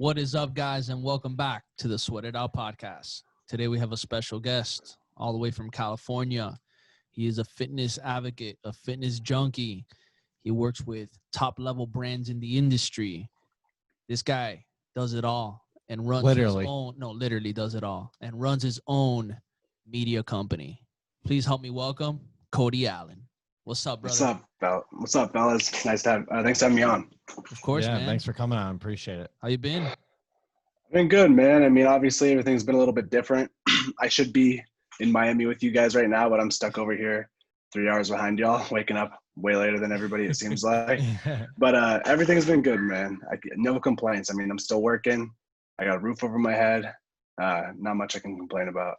What is up, guys, and welcome back to the Sweat It Out podcast. Today we have a special guest all the way from California. He is a fitness advocate, a fitness junkie. He works with top-level brands in the industry. This guy does it all and runs his own, literally does it all, and runs his own media company. Please help me welcome Cody Allen. What's up, brother? What's up, fellas? Nice to have. Thanks for having me on. Of course, man. Thanks for coming on. Appreciate it. How you been? I've been good, man. I mean, obviously everything's been a little bit different. I should be in Miami with you guys right now, but I'm stuck over here 3 hours behind y'all, waking up way later than everybody, it seems like. But everything's been good, man. No complaints. I mean, I'm still working. I got a roof over my head. Not much I can complain about.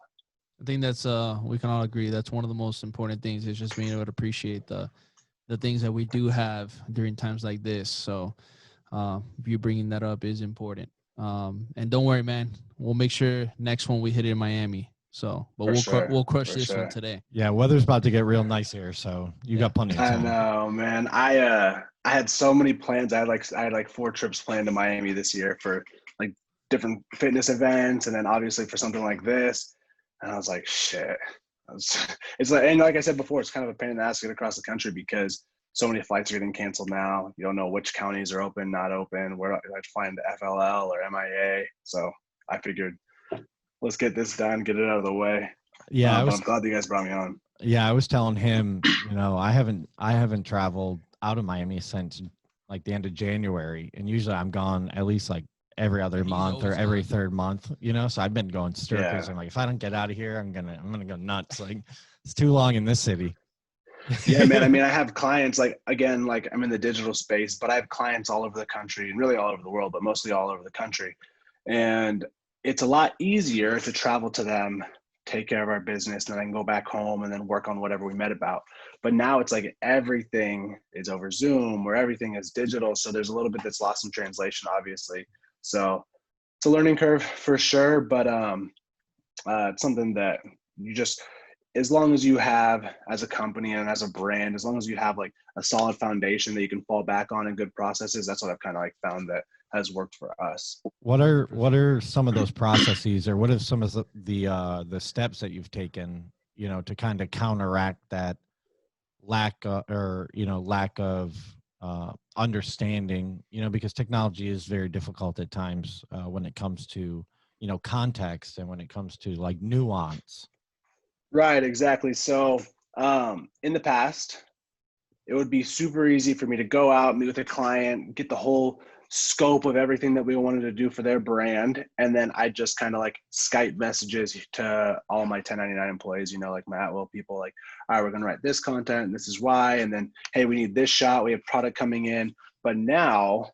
I think that's we can all agree that's one of the most important things is just being able to appreciate the things that we do have during times like this. So you bringing that up is important. And don't worry, man, we'll make sure next one we hit it in Miami. So, but we'll crush this one today. Yeah, weather's about to get real nice here, so you got plenty of time. I know, man. I had so many plans. I had like 4 trips planned to Miami this year for like different fitness events, and then obviously for something like this. And I was like, shit. It's like, and like I said before, it's kind of a pain in the ass to get across the country because so many flights are getting canceled now. You don't know which counties are open, not open, where I'd find the FLL or MIA. So I figured, let's get this done, get it out of the way. Yeah, I'm glad you guys brought me on. Yeah, I was telling him, I haven't traveled out of Miami since like the end of January, and usually I'm gone at least like every other month or every third month, so I've been going circles. I'm like, if I don't get out of here, I'm gonna go nuts. Like, it's too long in this city. Yeah, man. I mean, I have clients like I'm in the digital space, but I have clients all over the country and really all over the world, but mostly all over the country. And it's a lot easier to travel to them, take care of our business, and then go back home and then work on whatever we met about. But now it's like everything is over Zoom or everything is digital. So there's a little bit that's lost in translation, obviously. So it's a learning curve for sure, but it's something that you just, as long as you have as a company and as a brand, as long as you have like a solid foundation that you can fall back on and good processes, that's what I've kind of like found that has worked for us. What are some of those processes, or what are some of the steps that you've taken, to kind of counteract that lack of understanding, because technology is very difficult at times when it comes to, context and when it comes to like nuance. Right, exactly. So in the past, it would be super easy for me to go out, meet with a client, get the whole scope of everything that we wanted to do for their brand. And then I just kind of like Skype messages to all my 1099 employees, like my at-will people, like, all right, we're going to write this content and this is why. And then, hey, we need this shot. We have product coming in. But now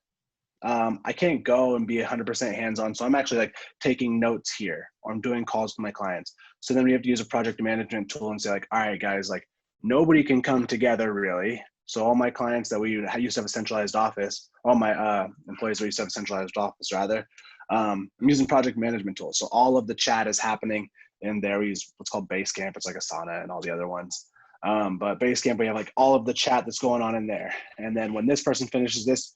I can't go and be 100% hands-on. So I'm actually like taking notes here, or I'm doing calls to my clients. So then we have to use a project management tool and say like, all right, guys, like nobody can come together really. So all my clients that we used to have a centralized office, all my employees that used to have a centralized office rather, I'm using project management tools. So all of the chat is happening in there. We use what's called Basecamp. It's like Asana and all the other ones. But Basecamp, we have like all of the chat that's going on in there. And then when this person finishes this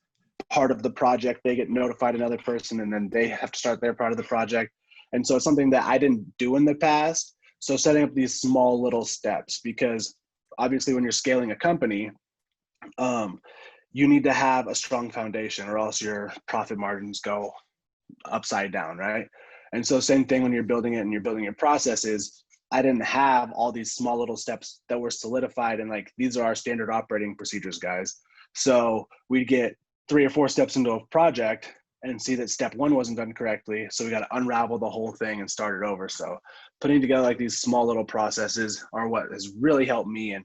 part of the project, they get notified another person, and then they have to start their part of the project. And so it's something that I didn't do in the past. So setting up these small little steps, because obviously when you're scaling a company, you need to have a strong foundation or else your profit margins go upside down, right? And so same thing when you're building it and you're building your processes. I didn't have all these small little steps that were solidified and like, these are our standard operating procedures, guys. So we'd get 3 or 4 steps into a project and see that step 1 wasn't done correctly. So we got to unravel the whole thing and start it over. So putting together like these small little processes are what has really helped me.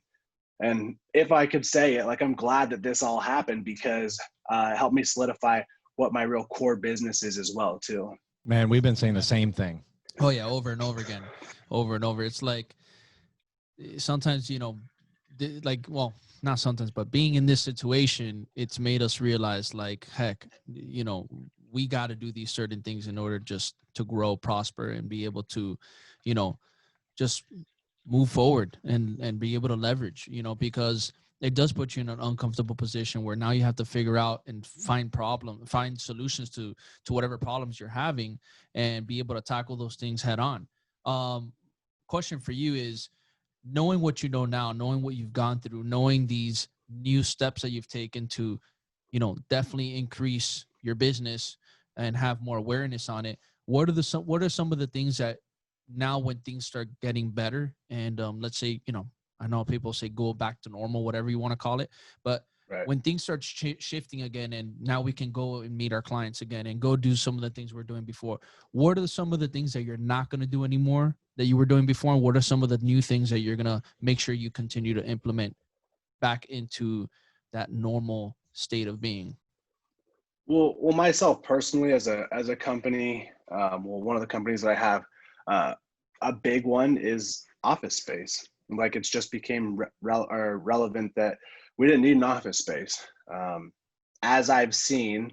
And if I could say it, like, I'm glad that this all happened because it helped me solidify what my real core business is as well too. Man, we've been saying the same thing. Oh yeah. Over and over again, over and over. It's like sometimes, not sometimes, but being in this situation, it's made us realize like, heck, we got to do these certain things in order just to grow, prosper, and be able to, just move forward and be able to leverage, because it does put you in an uncomfortable position where now you have to figure out and find solutions to whatever problems you're having and be able to tackle those things head on. Question for you is, knowing what you know now, knowing what you've gone through, knowing these new steps that you've taken to, definitely increase your business and have more awareness on it. What are some of the things that now when things start getting better and let's say, I know people say go back to normal, whatever you want to call it, but Right. when things start shifting again and now we can go and meet our clients again and go do some of the things we're doing before, what are some of the things that you're not going to do anymore that you were doing before? And what are some of the new things that you're going to make sure you continue to implement back into that normal state of being? Well, myself personally, as a company, one of the companies that I have, a big one is office space. Like, it's just became relevant that we didn't need an office space. As I've seen,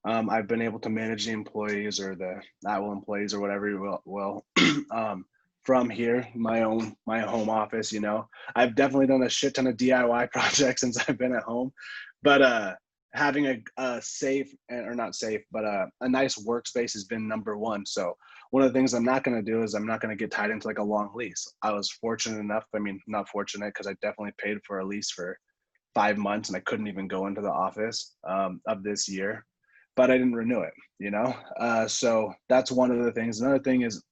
I've been able to manage the employees or the at-will employees or whatever you will, from here, my home office. I've definitely done a shit ton of DIY projects since I've been at home, but having a safe, or not safe, but a nice workspace has been number one. So one of the things I'm not going to do is I'm not going to get tied into like a long lease. I was fortunate enough, not fortunate, because I definitely paid for a lease for 5 months and I couldn't even go into the office of this year, but I didn't renew it, so that's one of the things. Another thing is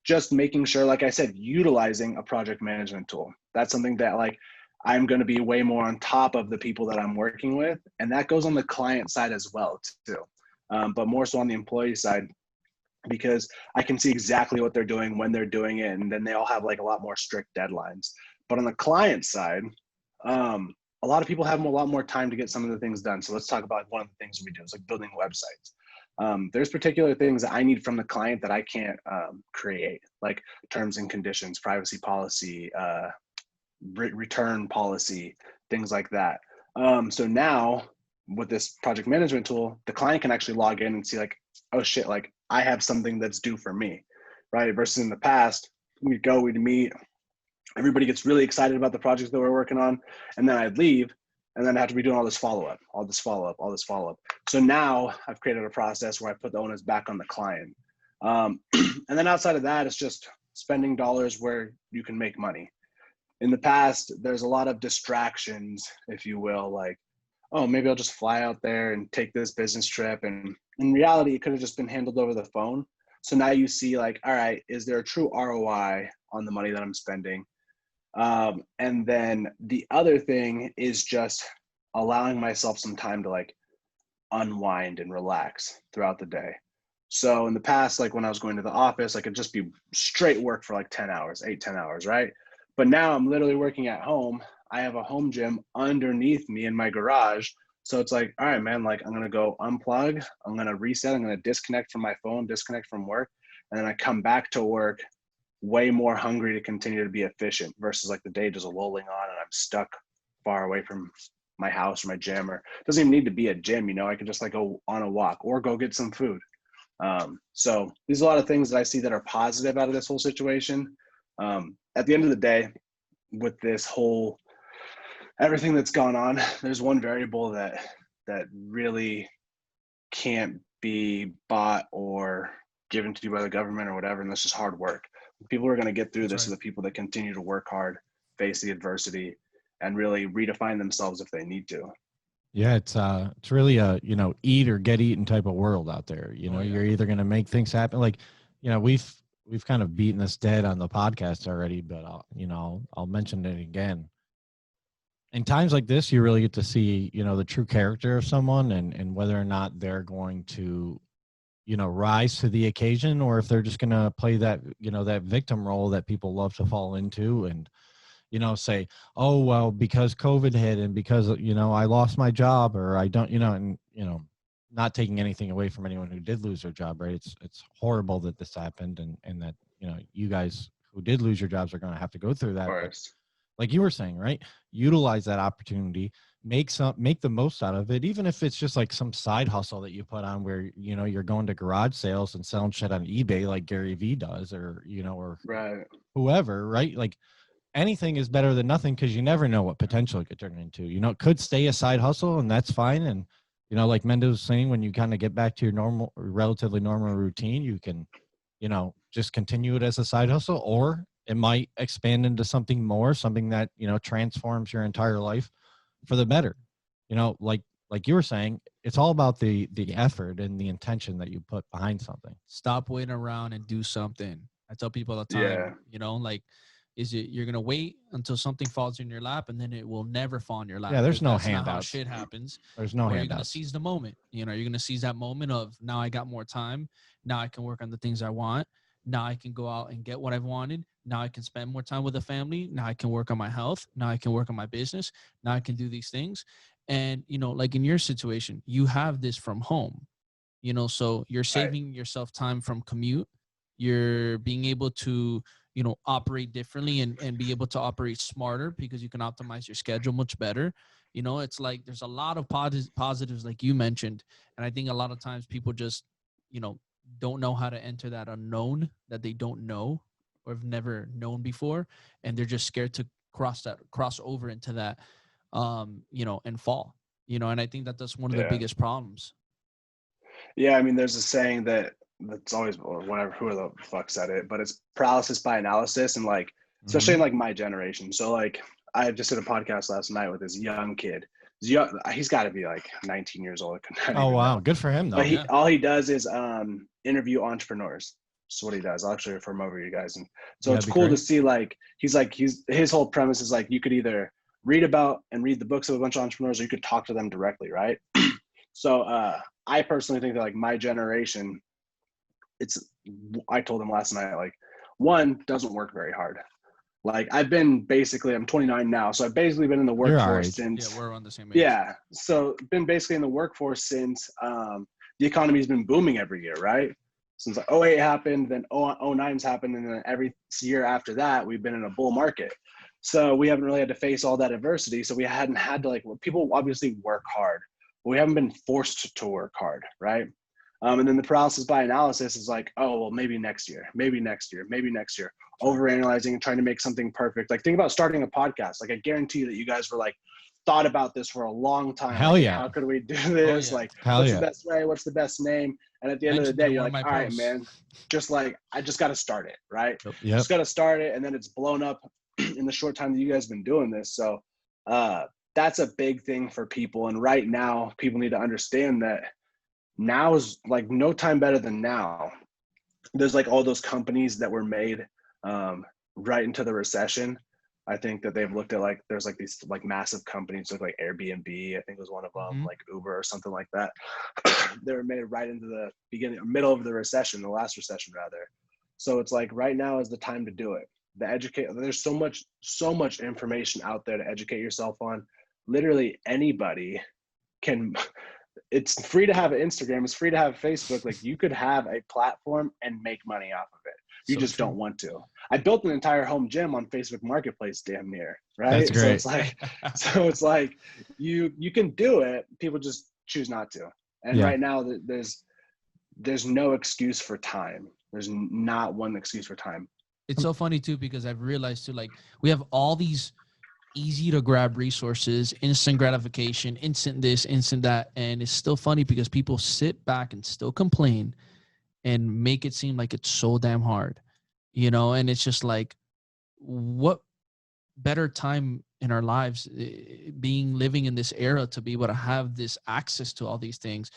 just making sure, like I said, utilizing a project management tool. That's something that, like, I'm going to be way more on top of the people that I'm working with. And that goes on the client side as well, too. But more so on the employee side, because I can see exactly what they're doing, when they're doing it. And then they all have like a lot more strict deadlines. But on the client side, a lot of people have a lot more time to get some of the things done. So let's talk about one of the things we do is like building websites. There's particular things that I need from the client that I can't create, like terms and conditions, privacy policy, return policy, things like that. So now with this project management tool, the client can actually log in and see like, oh shit, like I have something that's due for me, right? Versus in the past, we'd meet, everybody gets really excited about the projects that we're working on, and then I'd leave, and then I have to be doing all this follow-up. So now I've created a process where I put the onus back on the client. And then outside of that, it's just spending dollars where you can make money. In the past, there's a lot of distractions, if you will, like, oh, maybe I'll just fly out there and take this business trip. And in reality, it could have just been handled over the phone. So now you see like, all right, is there a true ROI on the money that I'm spending? And then the other thing is just allowing myself some time to like unwind and relax throughout the day. So in the past, like when I was going to the office, I could just be straight work for like 10 hours, 8-10 hours, right? But now I'm literally working at home. I have a home gym underneath me in my garage. So it's like, all right, man, like I'm going to go unplug. I'm going to reset. I'm going to disconnect from my phone, disconnect from work. And then I come back to work way more hungry to continue to be efficient versus like the day just rolling on and I'm stuck far away from my house or my gym, or it doesn't even need to be a gym. I can just like go on a walk or go get some food. So there's a lot of things that I see that are positive out of this whole situation. At the end of the day, with this whole, everything that's gone on, there's one variable that really can't be bought or given to you by the government or whatever, and that's just hard work. People are going to get through this are the people that continue to work hard, face the adversity, and really redefine themselves if they need to. Yeah, it's really a eat or get eaten type of world out there. You're either going to make things happen. Like, we've kind of beaten this dead on the podcast already, but I'll mention it again. In times like this, you really get to see the true character of someone and whether or not they're going to rise to the occasion, or if they're just going to play that that victim role that people love to fall into and say, oh, well, because COVID hit and because, I lost my job, or I don't, and, not taking anything away from anyone who did lose their job, right? It's horrible that this happened and that, you guys who did lose your jobs are going to have to go through that. But like you were saying, right? Utilize that opportunity, make the most out of it, even if it's just like some side hustle that you put on where, you're going to garage sales and selling shit on eBay like Gary Vee does, or, or right. whoever, right? Like, anything is better than nothing, because you never know what potential it could turn into. It could stay a side hustle, and that's fine. And, like Mendo was saying, when you kind of get back to your normal, relatively normal routine, you can, just continue it as a side hustle, or it might expand into something more, something that, transforms your entire life for the better. Like you were saying, it's all about the effort and the intention that you put behind something. Stop waiting around and do something. I tell people all the time, like, is it you're gonna wait until something falls in your lap, and then it will never fall in your lap? Yeah, there's no That's handouts. not how shit happens. There's no or handouts. You're gonna seize the moment. You're gonna seize that moment of, now I got more time. Now I can work on the things I want. Now I can go out and get what I've wanted. Now I can spend more time with the family. Now I can work on my health. Now I can work on my business. Now I can do these things. And, like in your situation, you have this from home, so you're saving yourself time from commute. You're being able to, operate differently and be able to operate smarter, because you can optimize your schedule much better. It's like there's a lot of positives, like you mentioned. And I think a lot of times people just, don't know how to enter that unknown that they don't know or have never known before. And they're just scared to cross over into that, and fall, and I think that that's one of the biggest problems. Yeah. I mean, there's a saying that's always, or whatever, who the fuck said it, but it's paralysis by analysis. And like, especially in like my generation. So like, I just did a podcast last night with this young kid. He's got to be like 19 years old. Oh, wow. Good for him, though. But all he does is interview entrepreneurs. That's what he does. I'll actually refer him over to you guys. And so it's cool to see, like, his whole premise is like, you could either read about and read the books of a bunch of entrepreneurs, or you could talk to them directly, right? So I personally think that like my generation, I told him last night, like, one, doesn't work very hard. Like I'm 29 now. So I've basically been in the workforce since. Yeah, we're on the same age. Yeah. So been basically in the workforce since the economy's been booming every year, right? Since like 08 happened, then 09's happened. And then every year after that, we've been in a bull market. So we haven't really had to face all that adversity. So we hadn't had to, like, people obviously work hard, but we haven't been forced to work hard, right? And then the paralysis by analysis is like, oh, well, maybe next year, overanalyzing and trying to make something perfect. Like, think about starting a podcast. Like, I guarantee that you guys were like, thought about this for a long time. Hell like, yeah. How could we do this? Like, what's the best way? What's the best name? And at the end of the day, you're like, all right, man, just like, I just got to start it, right? Yep. Just got to start it. And then it's blown up in the short time that you guys have been doing this. So that's a big thing for people. And right now, people need to understand that now is like no time better than now. There's like all those companies that were made right into the recession. I think that they've looked at, like, there's like these like massive companies like Airbnb, I think was one of them, like Uber or something like that. They were made right into the middle of the recession, the last recession rather. So it's like right now is the time to do it. There's so much information out there to educate yourself on. Literally anybody can. It's free to have an Instagram. It's free to have Facebook. Like, you could have a platform and make money off of it. You just don't want to. I built an entire home gym on Facebook Marketplace, damn near, right? That's great. So it's like you can do it. People just choose not to. And right now there's no excuse for time. There's not one excuse for time. It's so funny too, because I've realized too, like, we have all these easy to grab resources, instant gratification, instant this, instant that. And it's still funny because people sit back and still complain and make it seem like it's so damn hard, and it's just like, what better time in our lives living in this era to be able to have this access to all these things.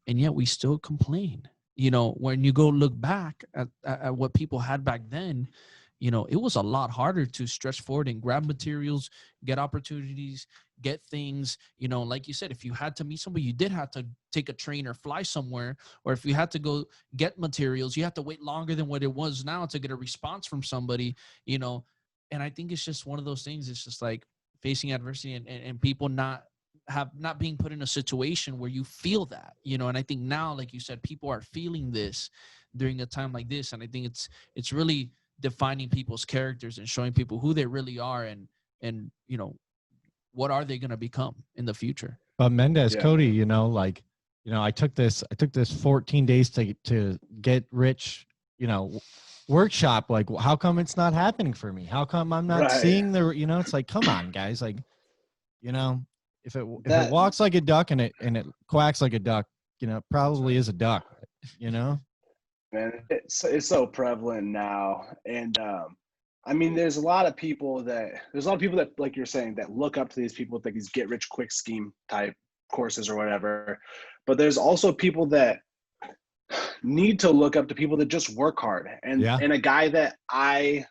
And yet we still complain, when you go look back at what people had back then. It was a lot harder to stretch forward and grab materials, get opportunities, get things, like you said, if you had to meet somebody, you did have to take a train or fly somewhere, or if you had to go get materials, you have to wait longer than what it was now to get a response from somebody, and I think it's just one of those things. It's just like facing adversity and people not being put in a situation where you feel that, and I think now, like you said, people are feeling this during a time like this. And I think it's really defining people's characters and showing people who they really are and what are they going to become in the future. But Mendez, Cody, I took this 14 days to get rich, workshop, like, how come it's not happening for me? How come I'm not Right. seeing the, it's like, come on, guys. Like, if it That walks like a duck and it quacks like a duck, it probably is a duck, man, it's so prevalent now. And I mean, there's a lot of people that like you're saying that look up to these people with like these get rich quick scheme type courses or whatever. But there's also people that need to look up to people that just work hard. And a guy that I've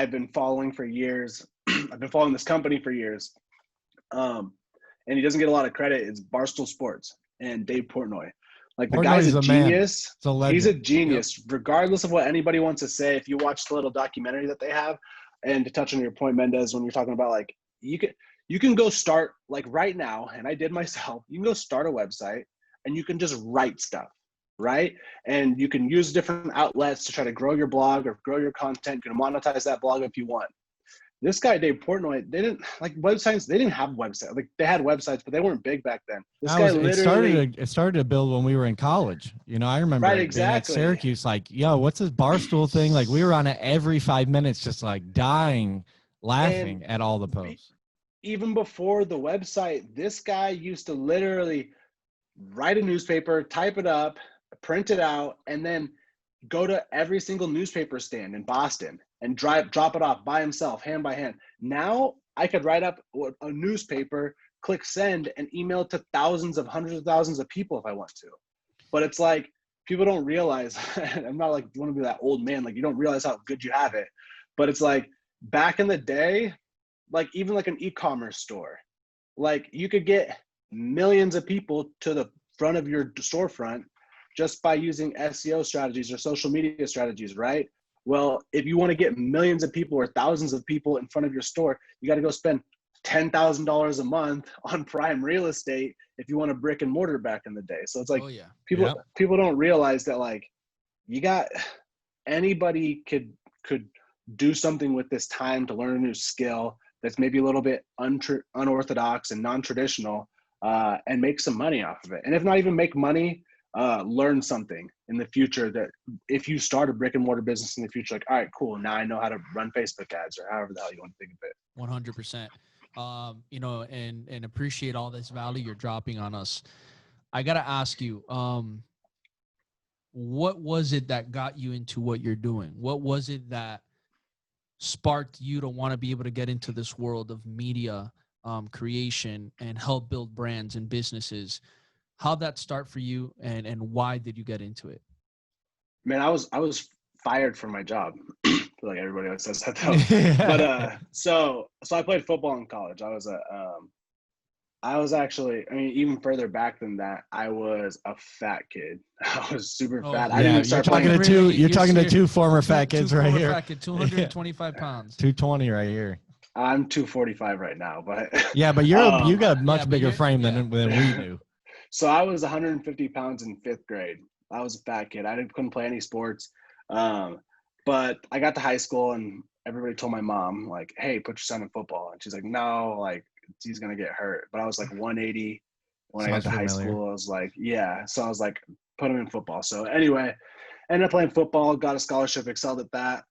been following for years, I've been following this company for years. And he doesn't get a lot of credit. It's Barstool Sports and Dave Portnoy. Like, the guy's a genius. He's a genius, regardless of what anybody wants to say. If you watch the little documentary that they have, and to touch on your point, Mendez, when you're talking about like, you can go start, like, right now, and I did myself, you can go start a website and you can just write stuff, right? And you can use different outlets to try to grow your blog or grow your content. You can monetize that blog if you want. This guy, Dave Portnoy, they didn't like websites. They didn't have websites. Like, they had websites, but they weren't big back then. This guy literally it started to build when we were in college. I remember being at Syracuse, like, yo, what's this Barstool thing? Like, we were on it every 5 minutes, just like dying, laughing at all the posts. Even before the website, this guy used to literally write a newspaper, type it up, print it out, and then go to every single newspaper stand in Boston and drop it off by himself, hand by hand. Now I could write up a newspaper, click send, and email it to hundreds of thousands of people if I want to. But it's like, people don't realize, I'm not like, you want to be that old man, like, you don't realize how good you have it. But it's like, back in the day, like, even like an e-commerce store, like, you could get millions of people to the front of your storefront just by using SEO strategies or social media strategies, right? Well, if you want to get millions of people or thousands of people in front of your store, you got to go spend $10,000 a month on prime real estate if you want a brick and mortar back in the day. So it's like, people don't realize that, like, anybody could do something with this time to learn a new skill that's maybe a little bit unorthodox and non-traditional, and make some money off of it. And if not even make money, learn something in the future, that if you start a brick and mortar business in the future, like, all right, cool, now I know how to run Facebook ads, or however the hell you want to think of it. 100%. And appreciate all this value you're dropping on us. I got to ask you, what was it that got you into what you're doing? What was it that sparked you to want to be able to get into this world of media creation and help build brands and businesses? How'd that start for you, and why did you get into it? Man, I was fired from my job. I feel like everybody else says that though. But so I played football in college. I was actually, I mean, even further back than that, I was a fat kid. I was super fat. I didn't start playing. You're talking to two former fat kids right here. Fat kid, 225 pounds. 220 right here. I'm 245 right now, but yeah, but you got a much bigger frame than we do. So I was 150 pounds in 5th grade. I was a fat kid. I couldn't play any sports. But I got to high school and everybody told my mom, like, hey, put your son in football. And she's like, no, like, he's going to get hurt. But I was like 180 when I got to high school. I was like, yeah. So I was like, put him in football. So anyway, ended up playing football, got a scholarship, excelled at that.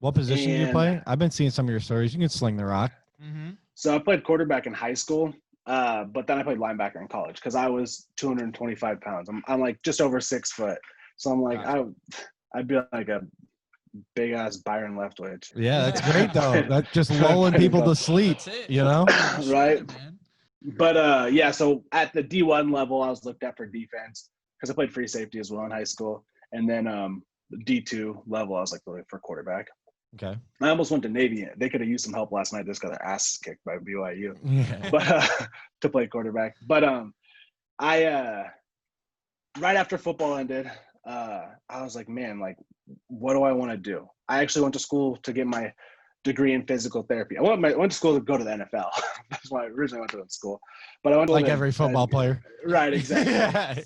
What position do you play? I've been seeing some of your stories. You can sling the rock. Mm-hmm. So I played quarterback in high school. But then I played linebacker in college because I was 225 pounds. I'm like just over 6 foot. So I'm like, I'd be like a big ass Byron Leftwich. Yeah, that's great though. That's just lulling people to sleep, right? But yeah, so at the D1 level, I was looked at for defense because I played free safety as well in high school. And then D2 level, I was like really for quarterback. Okay. I almost went to Navy. They could have used some help last night. Just got their asses kicked by BYU, but to play quarterback. But I right after football ended, I was like, man, like, what do I want to do? I actually went to school to get my degree in physical therapy. I went to school to go to the NFL. That's why I originally went to school. But I went to like every football player. Right, exactly.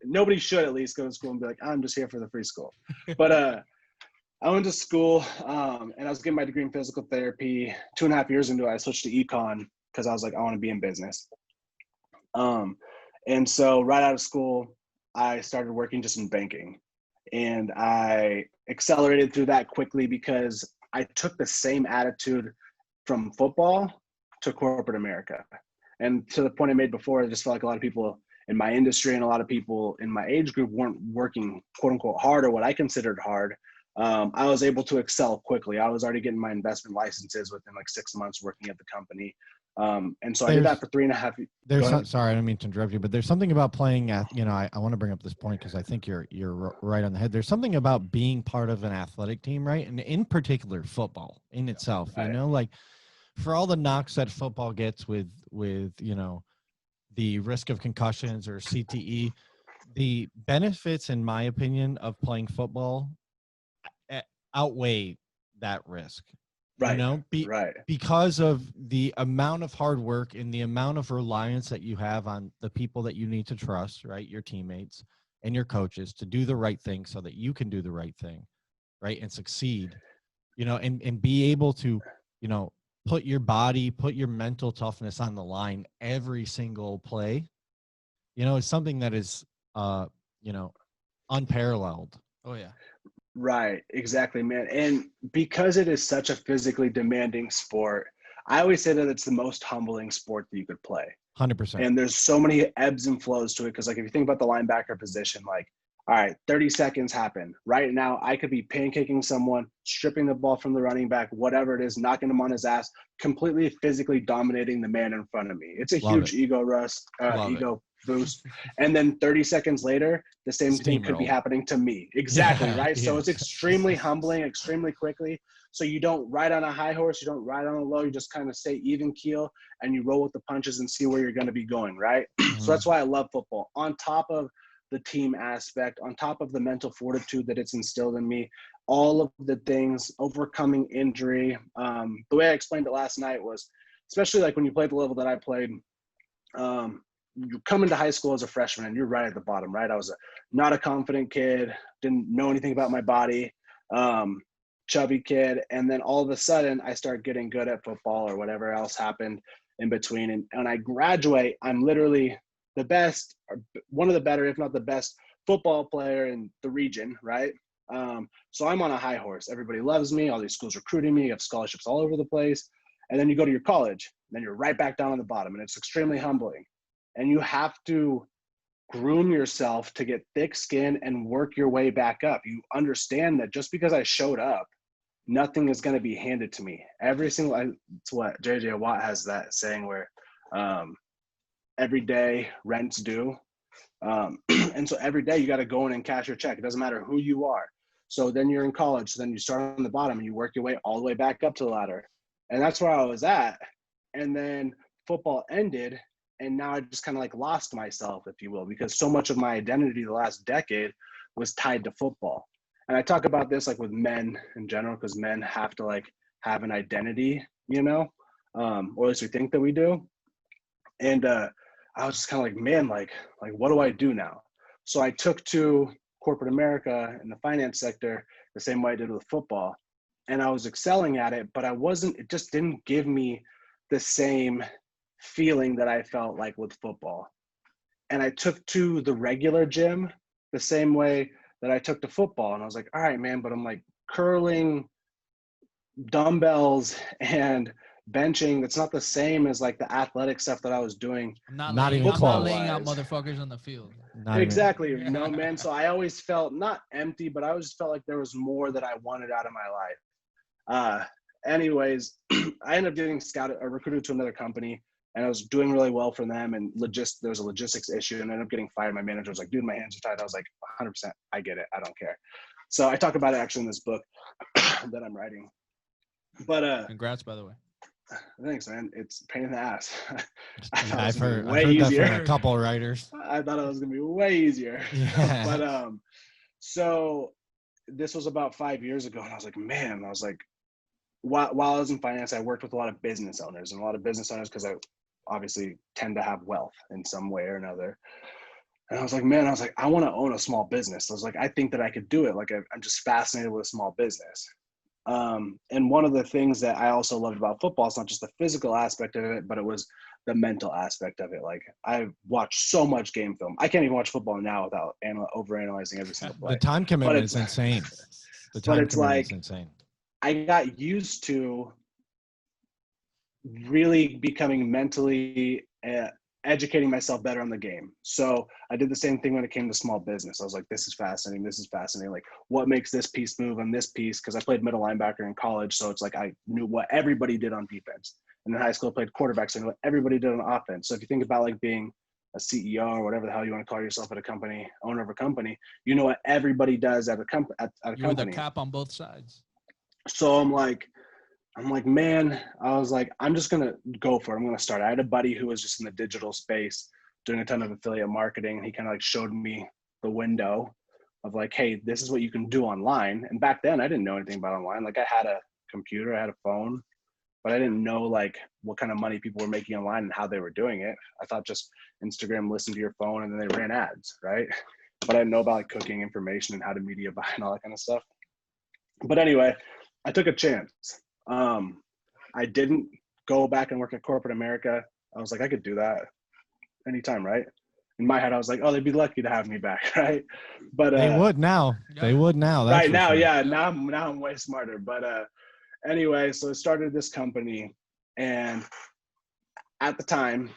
Nobody should at least go to school and be like, I'm just here for the free school. But I went to school and I was getting my degree in physical therapy. 2.5 years into it, I switched to econ because I was like, I want to be in business. And so right out of school, I started working just in banking. And I accelerated through that quickly because I took the same attitude from football to corporate America. And to the point I made before, I just felt like a lot of people in my industry and a lot of people in my age group weren't working quote unquote hard, or what I considered hard. I was able to excel quickly. I was already getting my investment licenses within like 6 months working at the company. And so I did that for 3.5 years. Sorry, I don't mean to interrupt you, but there's something about playing at, I want to bring up this point because I think you're right on the head. There's something about being part of an athletic team, right? And in particular, football in itself, Right. like for all the knocks that football gets with, the risk of concussions or CTE, the benefits, in my opinion, of playing football outweigh that risk. Right. Right. Because of the amount of hard work and the amount of reliance that you have on the people that you need to trust, right? Your teammates and your coaches to do the right thing so that you can do the right thing, right? And succeed, and be able to, put your body, put your mental toughness on the line every single play, it's something that is, unparalleled. Oh yeah. Right, exactly, man. And because it is such a physically demanding sport, I always say that it's the most humbling sport that you could play. 100%. And there's so many ebbs and flows to it. Because like if you think about the linebacker position, like, all right, 30 seconds happen. Right now, I could be pancaking someone, stripping the ball from the running back, whatever it is, knocking him on his ass, completely physically dominating the man in front of me. It's a huge ego boost. And then 30 seconds later, the same thing could be happening to me. Exactly, right? Yes. So it's extremely humbling, extremely quickly. So you don't ride on a high horse, you don't ride on a low, you just kind of stay even keel and you roll with the punches and see where you're going to be going, right? Mm-hmm. So that's why I love football. On top of the team aspect, on top of the mental fortitude that it's instilled in me, all of the things, overcoming injury. The way I explained it last night was, especially like when you play the level that I played, you come into high school as a freshman and you're right at the bottom, right? I was not a confident kid, didn't know anything about my body, chubby kid. And then all of a sudden I start getting good at football or whatever else happened in between. And when I graduate, I'm literally the best, or one of the better, if not the best football player in the region, right? So I'm on a high horse. Everybody loves me. All these schools recruiting me. You have scholarships all over the place. And then you go to your college, and then you're right back down on the bottom. And it's extremely humbling. And you have to groom yourself to get thick skin and work your way back up. You understand that just because I showed up, nothing is going to be handed to me. It's what J.J. Watt has that saying where every day rent's due. And so every day you got to go in and cash your check. It doesn't matter who you are. So then you're in college. So then you start on the bottom and you work your way all the way back up to the ladder. And that's where I was at. And then football ended. And now I just kind of like lost myself, if you will, because so much of my identity the last decade was tied to football. And I talk about this like with men in general, because men have to like have an identity, or at least we think that we do. And I was just kind of like, man, like what do I do now? So I took to corporate America in the finance sector the same way I did with football. And I was excelling at it, but it just didn't give me the same feeling that I felt like with football. And I took to the regular gym the same way that I took to football. And I was like, all right, man, but I'm like curling dumbbells and benching. That's not the same as like the athletic stuff that I was doing. Not even close. I'm not laying out motherfuckers on the field. Exactly. No, man. So I always felt not empty, but I always felt like there was more that I wanted out of my life. Anyways, I ended up getting recruited to another company, and I was doing really well for them. And there was a logistics issue, and I ended up getting fired. My manager was like, dude, my hands are tied. I was like, 100%, I get it. I don't care. So I talk about it actually in this book that I'm writing. But congrats, by the way. Thanks, man. It's a pain in the ass. I've heard that from a couple of writers. I thought it was gonna be way easier. Yeah. But so this was about 5 years ago, and I was like, man, while I was in finance, I worked with a lot of business owners, because I obviously tend to have wealth in some way or another. And I was like, man, I want to own a small business. I was like, I think that I could do it. Like, I'm just fascinated with a small business. And one of the things that I also loved about football is not just the physical aspect of it, but it was the mental aspect of it. Like I watched so much game film. I can't even watch football now without overanalyzing every single play. The time commitment is insane. The time commitment is insane. I got used to really becoming mentally educating myself better on the game. So I did the same thing when it came to small business. I was like, this is fascinating. This is fascinating. Like what makes this piece move on this piece? Cause I played middle linebacker in college. So it's like, I knew what everybody did on defense. And in high school, I played quarterback. So I knew what everybody did on offense. So if you think about like being a CEO or whatever the hell you want to call yourself at a company, owner of a company, you know what everybody does at a company. You're the cap on both sides. So I'm like, man, I was like, I'm just going to go for it. I'm going to start. I had a buddy who was just in the digital space doing a ton of affiliate marketing. And he kind of like showed me the window of like, hey, this is what you can do online. And back then I didn't know anything about online. Like I had a computer, I had a phone, but I didn't know like what kind of money people were making online and how they were doing it. I thought just Instagram listened to your phone and then they ran ads, right? But I didn't know about like cooking information and how to media buy and all that kind of stuff. But anyway, I took a chance. I didn't go back and work at corporate America. I was like, I could do that anytime, right? In my head, I was like, oh, they'd be lucky to have me back, right? But they would now. They would now. That's right now, sure. yeah. Now I'm way smarter. But anyway, so I started this company, and at the time,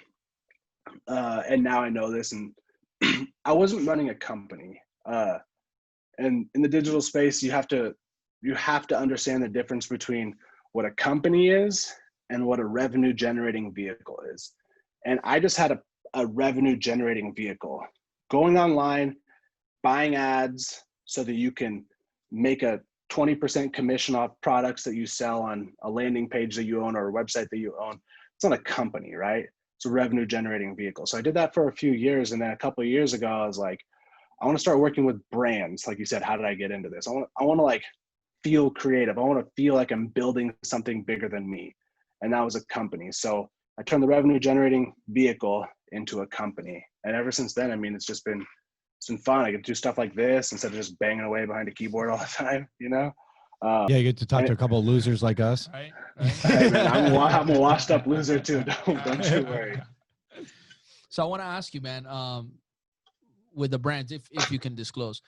and now I know this, and I wasn't running a company. And in the digital space, you have to understand the difference between what a company is and what a revenue generating vehicle is. And I just had a revenue generating vehicle going online, buying ads so that you can make a 20% commission off products that you sell on a landing page that you own or a website that you own. It's not a company, right? It's a revenue generating vehicle. So I did that for a few years. And then a couple of years ago, I was like, I want to start working with brands. Like you said, how did I get into this? I want to like feel creative. I want to feel like I'm building something bigger than me. And that was a company. So I turned the revenue generating vehicle into a company. And ever since then, I mean, it's been fun. I get to do stuff like this instead of just banging away behind a keyboard all the time, you know? Yeah, you get to talk to a couple of losers like us. Right. Hey, man, I'm a washed up loser too. Don't you worry. So I want to ask you, man, with the brands, if you can disclose,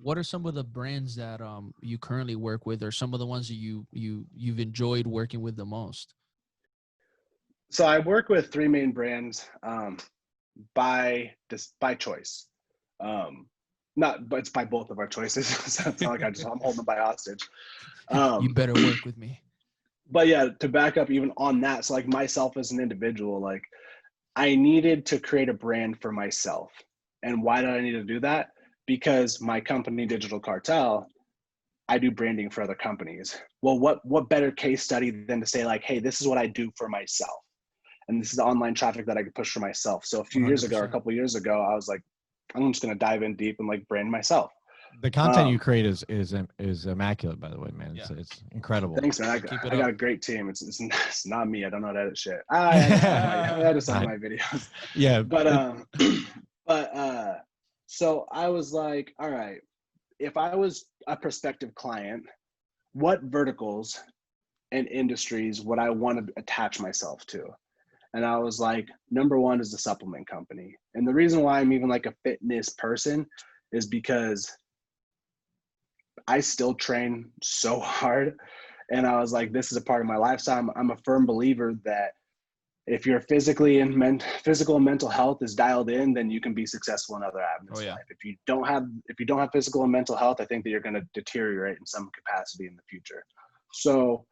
what are some of the brands that you currently work with, or some of the ones that you've enjoyed working with the most? So I work with three main brands by choice. But it's by both of our choices. So it's not like I'm holding them by hostage. You better work with me. But yeah, to back up even on that, so like myself as an individual, like I needed to create a brand for myself. And why did I need to do that? Because my company, Digital Cartel, I do branding for other companies. Well, what better case study than to say like, hey, this is what I do for myself. And this is the online traffic that I could push for myself. So a few 100%. years ago, or a couple of years ago, I was like, I'm just going to dive in deep and like brand myself. The content you create is immaculate, by the way, man. It's incredible. Thanks, man. I got a great team. It's not me. I don't know how to edit shit. I just have my videos. Yeah. But so I was like, all right, if I was a prospective client, what verticals and industries would I want to attach myself to? And I was like, number one is the supplement company. And the reason why I'm even like a fitness person is because I still train so hard. And I was like, this is a part of my lifestyle. I'm a firm believer that if your physical and mental health is dialed in, then you can be successful in other avenues of life. If you don't have physical and mental health, I think that you're going to deteriorate in some capacity in the future. So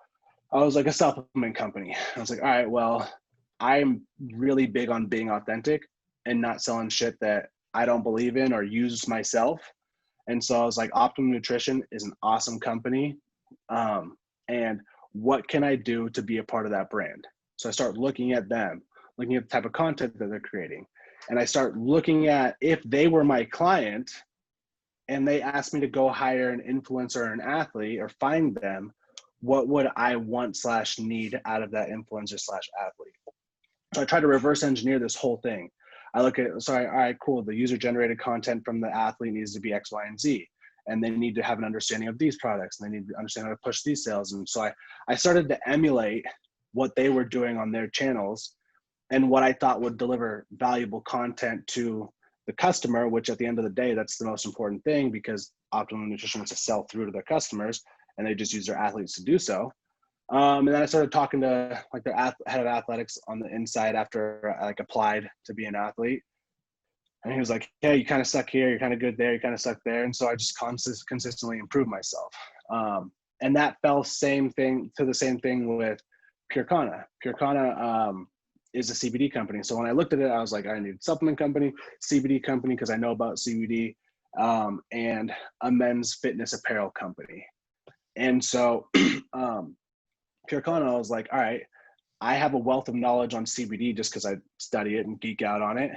I was like, a supplement company. I was like, all right, well, I'm really big on being authentic and not selling shit that I don't believe in or use myself. And so I was like, Optimum Nutrition is an awesome company. And what can I do to be a part of that brand? So I start looking at them, looking at the type of content that they're creating. And I start looking at, if they were my client and they asked me to go hire an influencer or an athlete or find them, what would I want / need out of that influencer / athlete? So I try to reverse engineer this whole thing. I look at, all right, cool. The user generated content from the athlete needs to be X, Y, and Z. and they need to have an understanding of these products, and they need to understand how to push these sales. And so I started to emulate what they were doing on their channels and what I thought would deliver valuable content to the customer, which at the end of the day, that's the most important thing, because Optimum Nutrition wants to sell through to their customers, and they just use their athletes to do so. And then I started talking to like their head of athletics on the inside after I like applied to be an athlete. And he was like, hey, you kind of suck here, you're kind of good there, you kind of suck there. And so I just consistently improved myself. And that fell the same thing with PureKana. PureKana is a CBD company. So when I looked at it, I was like, I need a supplement company, CBD company, because I know about CBD, and a men's fitness apparel company. And so PureKana, I was like, all right, I have a wealth of knowledge on CBD just because I study it and geek out on it.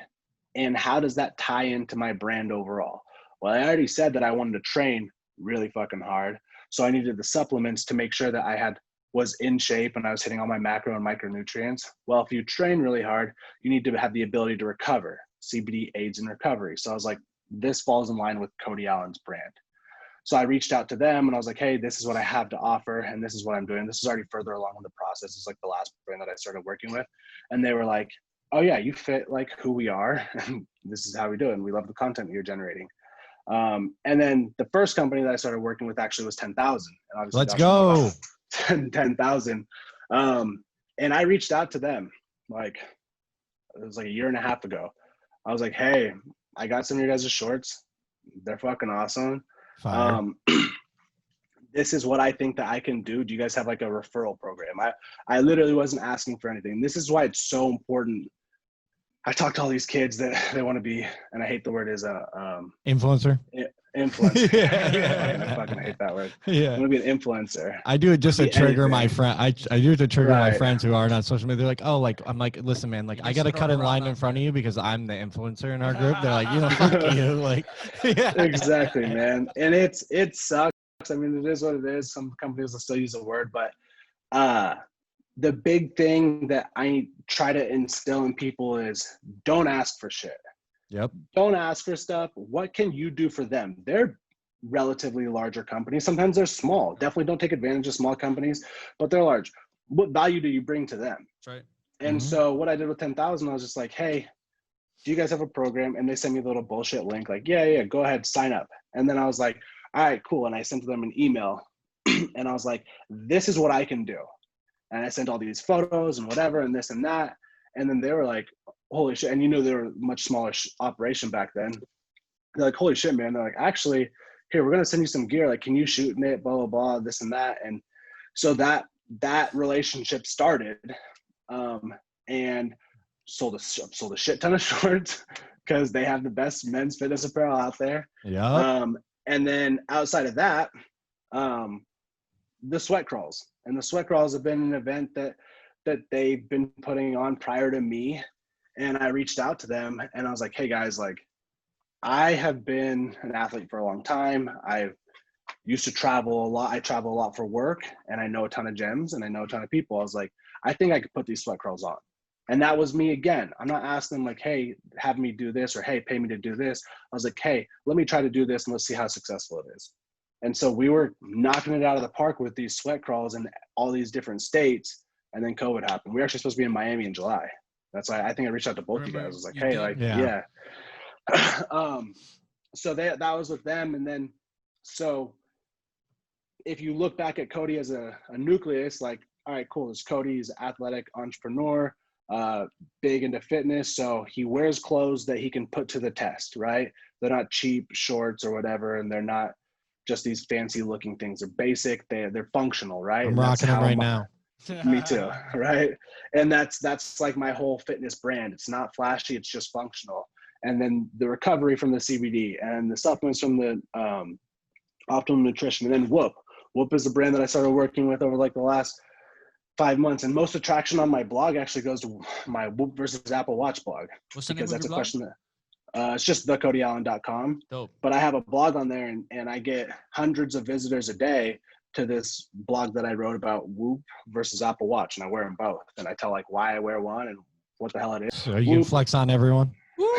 And how does that tie into my brand overall? Well, I already said that I wanted to train really fucking hard. So I needed the supplements to make sure that I was in shape and I was hitting all my macro and micronutrients. Well, if you train really hard, you need to have the ability to recover. CBD aids in recovery. So I was like, this falls in line with Cody Allen's brand. So I reached out to them and I was like, hey, this is what I have to offer, and this is what I'm doing. This is already further along in the process. It's like the last brand that I started working with. And they were like, oh yeah, you fit like who we are, and this is how we do it, and we love the content that you're generating. And then the first company that I started working with actually was 10,000. Let's go. 10,000. And I reached out to them, like, it was like a year and a half ago. I was like, hey, I got some of your guys' shorts. They're fucking awesome. This is what I think that I can do. Do you guys have like a referral program? I literally wasn't asking for anything. This is why it's so important. I talk to all these kids that they want to be, and I hate the word is influencer. Influencer. Yeah. I fucking hate that word. Yeah. I want to be an influencer. I do it just to trigger anything. my friend. I do it to trigger my Right. friends who aren't on social media. They're like, oh, like I'm like, listen, man, like I got to cut in line in front of you because I'm the influencer in our group. They're like, you know, fuck you. Like, yeah. Exactly, man. And it sucks. I mean, it is what it is. Some companies will still use the word, but the big thing that I try to instill in people is don't ask for shit. Yep. Don't ask for stuff. What can you do for them? They're relatively larger companies. Sometimes they're small. Definitely don't take advantage of small companies, but they're large. What value do you bring to them? That's right. And so what I did with 10,000, I was just like, hey, do you guys have a program? And they sent me a little bullshit link like, yeah, go ahead, sign up. And then I was like, all right, cool. And I sent them an email and I was like, this is what I can do. And I sent all these photos and whatever and this and that. And then they were like, holy shit. And they were a much smaller operation back then. They're like, holy shit, man. They're like, actually, here, we're going to send you some gear. Like, can you shoot in it? Blah, blah, blah, this and that. And so that relationship started, and sold a shit ton of shorts because they have the best men's fitness apparel out there. Yeah. And then outside of that, the sweat crawls. And the sweat crawls have been an event that they've been putting on prior to me. And I reached out to them and I was like, hey guys, like I have been an athlete for a long time. I've used to travel a lot. I travel a lot for work and I know a ton of gyms and I know a ton of people. I was like, I think I could put these sweat crawls on. And that was me again. I'm not asking them like, hey, have me do this or hey, pay me to do this. I was like, hey, let me try to do this and let's see how successful it is. And so we were knocking it out of the park with these sweat crawls in all these different states. And then COVID happened. We were actually supposed to be in Miami in July. That's why I think I reached out to both you guys. I was like, hey, like, yeah. So that was with them. And then, so if you look back at Cody as a nucleus, like, all right, cool. This Cody is an athletic entrepreneur, big into fitness. So he wears clothes that he can put to the test, right? They're not cheap shorts or whatever. And they're not just these fancy looking things. They're basic. They're functional, right? I'm rocking them right now. Me too, right? And that's like my whole fitness brand. It's not flashy, it's just functional. And then the recovery from the CBD and the supplements from the Optimum Nutrition, and then Whoop. Whoop is the brand that I started working with over like the last 5 months. And most attraction on my blog actually goes to my Whoop versus Apple Watch blog. What's the name because of that's your a blog? question that it's just thecodyallen.com. Dope. But I have a blog on there and I get hundreds of visitors a day to this blog that I wrote about Whoop versus Apple Watch, and I wear them both. And I tell like why I wear one and what the hell it is. So you can flex on everyone.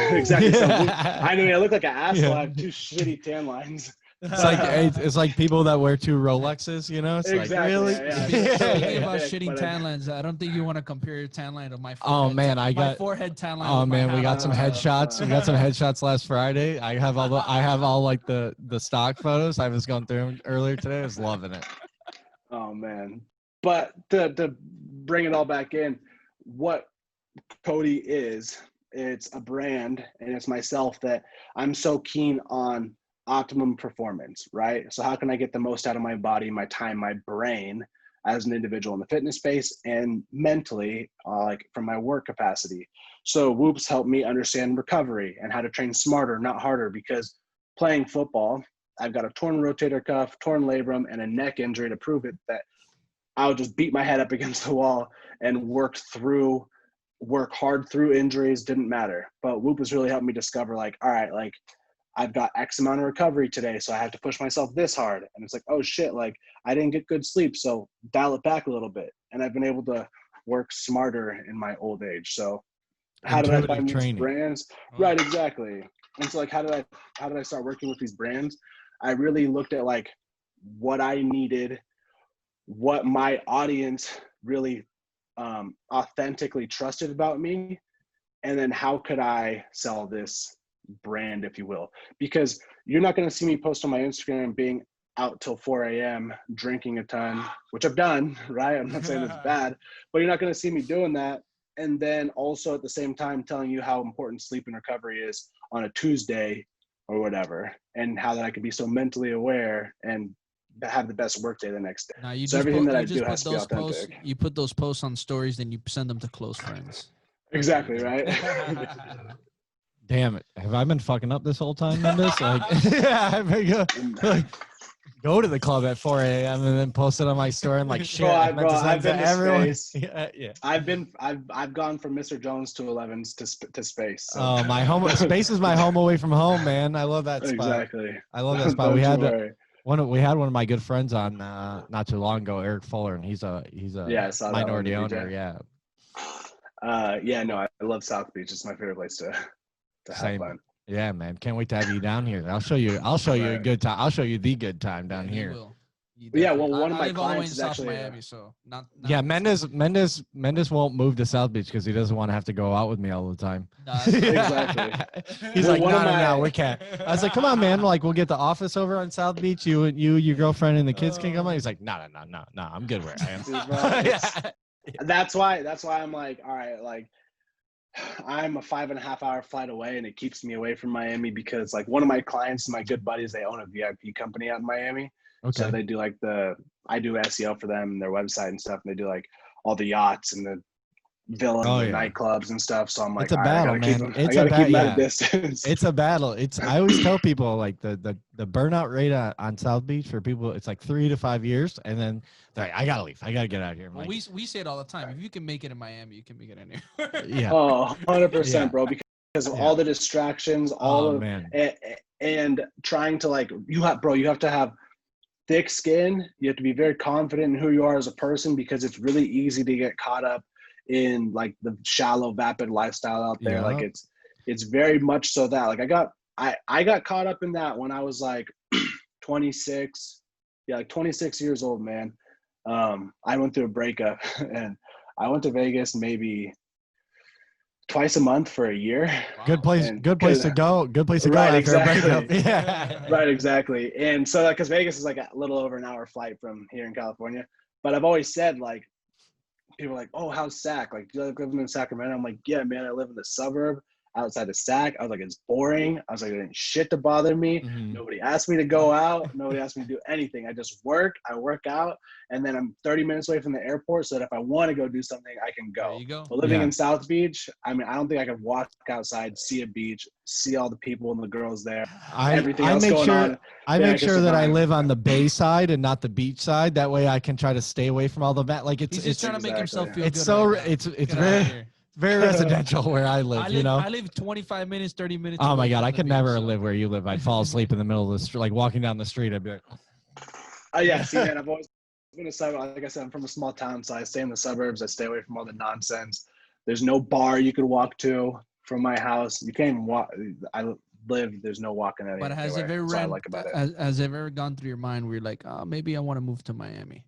Exactly. So Yeah. I mean, I look like an asshole. I have two shitty tan lines. It's like people that wear 2 Rolexes, you know? It's Exactly, like, really? Speaking about Yeah, shitting but tan lines, I don't think you want to compare your tan line to my Oh, forehead. man, my forehead tan line. Oh with my man, we hat got on. some headshots. We got some headshots last Friday. I have all like the stock photos. I was going through them earlier today. I was loving it. Oh man. But to bring it all back in, what Cody is, it's a brand and it's myself that I'm so keen on optimum performance, right? So how can I get the most out of my body, my time, my brain as an individual in the fitness space and mentally, like from my work capacity. So Whoops helped me understand recovery and how to train smarter, not harder, because playing football, I've got a torn rotator cuff, torn labrum, and a neck injury to prove it that I would just beat my head up against the wall and work hard through injuries, didn't matter. But Whoop has really helped me discover, like, all right, like I've got X amount of recovery today, so I have to push myself this hard. And it's like, oh shit, like I didn't get good sleep, so dial it back a little bit. And I've been able to work smarter in my old age. So how did I find these brands? Right, exactly. And so like how did I start working with these brands? I really looked at like what I needed, what my audience really authentically trusted about me, and then how could I sell this brand, if you will, because you're not going to see me post on my Instagram being out till 4 a.m. drinking a ton, which I've done, right? I'm not saying it's bad, but you're not going to see me doing that. And then also at the same time telling you how important sleep and recovery is on a Tuesday or whatever, and how that I could be so mentally aware and have the best work day the next day. Now, you so just everything that I just do has to be authentic. Posts, you put those posts on stories, then you send them to close friends. Exactly, right? Damn it. Have I been fucking up this whole time in this? Like, go to the club at 4 a.m. and then post it on my story and like shit. I've been to everyone. Space. Yeah. I've gone from Mr. Jones to 11s to Space. So. Oh, Space is my home away from home, man. I love that spot. Exactly. I love that spot. We had one of my good friends on not too long ago, Eric Fuller, and he's a minority owner. Yeah. No, I love South Beach. It's my favorite place to have fun. Yeah, man. Can't wait to have you down here. I'll show you a good time. I'll show you the good time down here. Yeah, well, one of my clients is actually Miami, so not yeah, Mendes won't move to South Beach because he doesn't want to have to go out with me all the time. Exactly. He's like, no, we can't. I was like, come on, man. Like, we'll get the office over on South Beach. Your girlfriend, and the kids can come on. He's like, no, I'm good where I am. That's why I'm like, all right, like I'm a 5.5 hour flight away, and it keeps me away from Miami because like one of my clients, my good buddies, they own a VIP company out in Miami. Okay. So they do like I do SEO for them and their website and stuff. And they do like all the yachts and the villas and nightclubs and stuff. So I'm like, it's a battle, man. It's a battle. Yeah. It's a battle. I always tell people like the burnout rate on South Beach for people, it's like 3 to 5 years. And then they're like, I gotta leave. I gotta get out of here. Well, like, we say it all the time. If you can make it in Miami, you can make it anywhere. Yeah. Oh, 100%, bro. Because of all the distractions, and trying to like, you have to have thick skin. You have to be very confident in who you are as a person, because it's really easy to get caught up in like the shallow, vapid lifestyle out there. Like it's very much so that like I got caught up in that when I was like 26. Yeah, like 26 years old, man. I went through a breakup and I went to Vegas maybe twice a month for a year. Wow. Good place to go. Good place to go after exactly. a breakup. Yeah. Right, exactly. And so because Vegas is like a little over an hour flight from here in California. But I've always said, like, people are like, oh, how's Sac? Like, do you like living in Sacramento? I'm like, yeah, man, I live in the suburb outside of Sac. I was like, it's boring. I was like, there ain't shit to bother me. Mm-hmm. Nobody asked me to go out. Nobody asked me to do anything. I just work. I work out. And then I'm 30 minutes away from the airport, so that if I want to go do something, I can go. There you go. But living in South Beach, I mean, I don't think I could walk outside, see a beach, see all the people and the girls there. Everything else going on. I make sure that I live on the bay side and not the beach side. That way I can try to stay away from all the like it's trying to make himself feel it's good. So right it's very residential where I live, you know. I live 25 minutes, 30 minutes. Oh my God, I could never live where you live. I'd fall asleep in the middle of the street, like walking down the street. I'd be like, yeah, see, man, I've always been a suburb. Like I said, I'm from a small town, so I stay in the suburbs. I stay away from all the nonsense. There's no bar you could walk to from my house. You can't even walk. live. There's no walking anywhere. But has it ever That's what I like about it. has it ever gone through your mind where you're like, oh, maybe I want to move to Miami?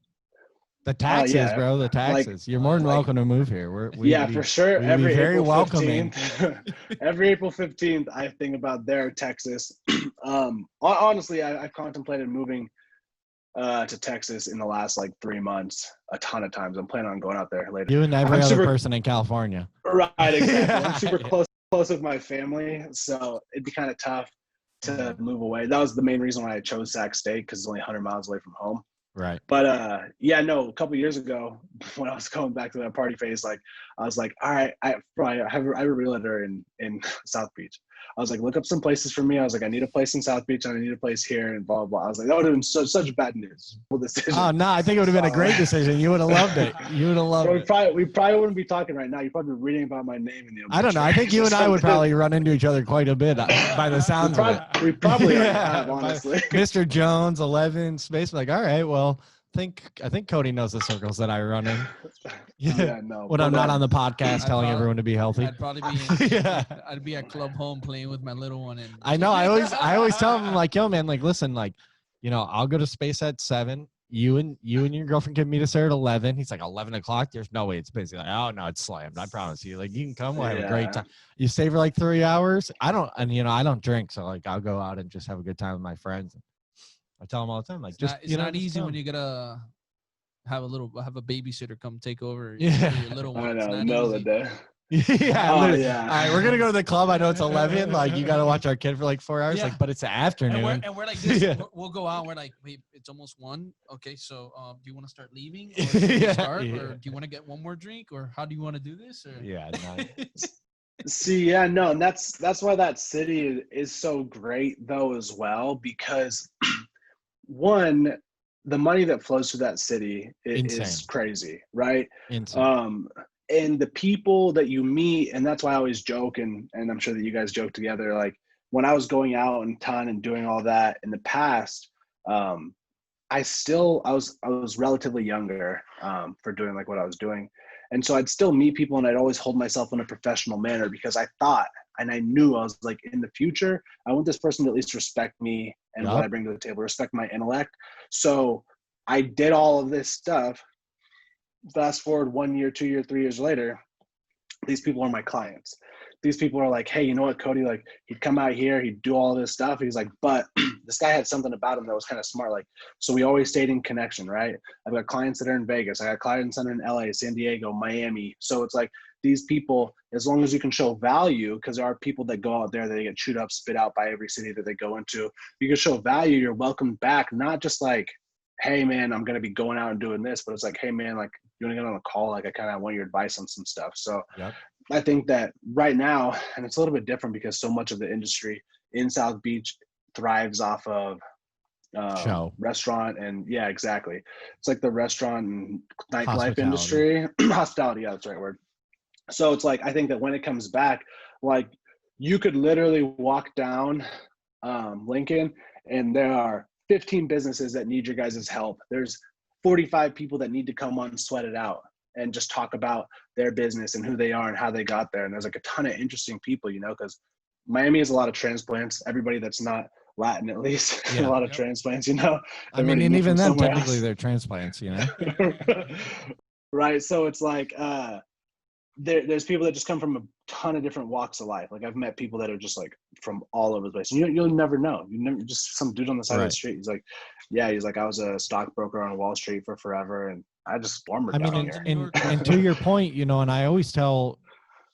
The taxes, yeah, bro. The taxes. You're more than welcome to move here. For sure. Every Every April April welcoming. 15th, every April 15th, I think about there, Texas. Honestly, I've contemplated moving to Texas in the last like 3 months a ton of times. I'm planning on going out there later. You and every other person in California. Right, exactly. Yeah. I'm super close with my family, so it'd be kind of tough to move away. That was the main reason why I chose Sac State, because it's only 100 miles away from home. Right. But a couple of years ago when I was going back to that party phase, like I was like, all right, I have a realtor in South Beach. I was like, look up some places for me. I was like, I need a place in South Beach and I need a place here and blah, blah, blah. I was like, that would have been such bad news. Decision. Oh, no, I think it would have been a great decision. You would have loved it. You would have loved it. We probably wouldn't be talking right now. You'd probably be reading about my name in the I don't know. I think you and I would probably run into each other quite a bit by the sounds of it. We probably have, honestly. Mr. Jones, 11, space. Like, all right, well, I think Cody knows the circles that I run in. Yeah, no. When I'm not on the podcast telling everyone to be healthy. I'd probably be I'd be at Club Home playing with my little one. And I know. I always tell him, like, yo, man, like, listen, like, I'll go to space at 7. You and your girlfriend can meet us there at 11. He's like, 11 o'clock? There's no way it's busy. Like, oh, no, it's slammed. I promise you. Like, you can come. We'll have a great time. You stay for like 3 hours. I don't drink. So, like, I'll go out and just have a good time with my friends. I tell them all the time, like, it's not easy when you gotta have a babysitter come take over. Yeah, your little one. I know, the day. Yeah, oh, yeah. All right, we're gonna go to the club. I know it's 11. Like, you gotta watch our kid for like 4 hours. Yeah. Like, but it's the afternoon. And we're like this. Yeah. We'll go out. We're like, wait, it's almost 1. Okay, so do you want to start leaving? Or do you start? Or do you want to get one more drink? Or how do you want to do this? Or? Yeah. See, yeah, no, and that's why that city is so great though as well, because one, the money that flows through that city is crazy, right? Insane. And the people that you meet, and that's why I always joke, and I'm sure that you guys joke together, like when I was going out and ton and doing all that in the past, I was relatively younger for doing like what I was doing. And so I'd still meet people and I'd always hold myself in a professional manner, because I thought, and I knew, I was like, in the future, I want this person to at least respect me and what I bring to the table, respect my intellect. So I did all of this stuff. Fast forward 1 year, 2 years, 3 years later, these people are my clients. These people are like, hey, you know what, Cody, like, he'd come out here, he'd do all this stuff. He's like, but this guy had something about him that was kind of smart. Like, so we always stayed in connection, right? I've got clients that are in Vegas. I got clients that are in LA, San Diego, Miami. So it's like, these people, as long as you can show value, because there are people that go out there, they get chewed up, spit out by every city that they go into. You can show value, you're welcomed back, not just like, hey man, I'm going to be going out and doing this, but it's like, hey man, like, you want to get on a call? Like, I kind of want your advice on some stuff. So I think that right now, and it's a little bit different because so much of the industry in South Beach thrives off of restaurant and exactly. It's like the restaurant and nightlife industry, hospitality. Yeah, that's the right word. So it's like, I think that when it comes back, like, you could literally walk down Lincoln and there are 15 businesses that need your guys' help. There's 45 people that need to come on and sweat it out and just talk about their business and who they are and how they got there. And there's like a ton of interesting people, because Miami has a lot of transplants. Everybody that's not Latin, at least, a lot of transplants, I mean, and even then, technically they're transplants, Right. So it's like, there's people that just come from a ton of different walks of life. Like, I've met people that are just like from all over the place, and you'll never know. Just some dude on the side of the street. He's like, I was a stockbroker on Wall Street for forever, and I just farmed down here. And to your point, and I always tell,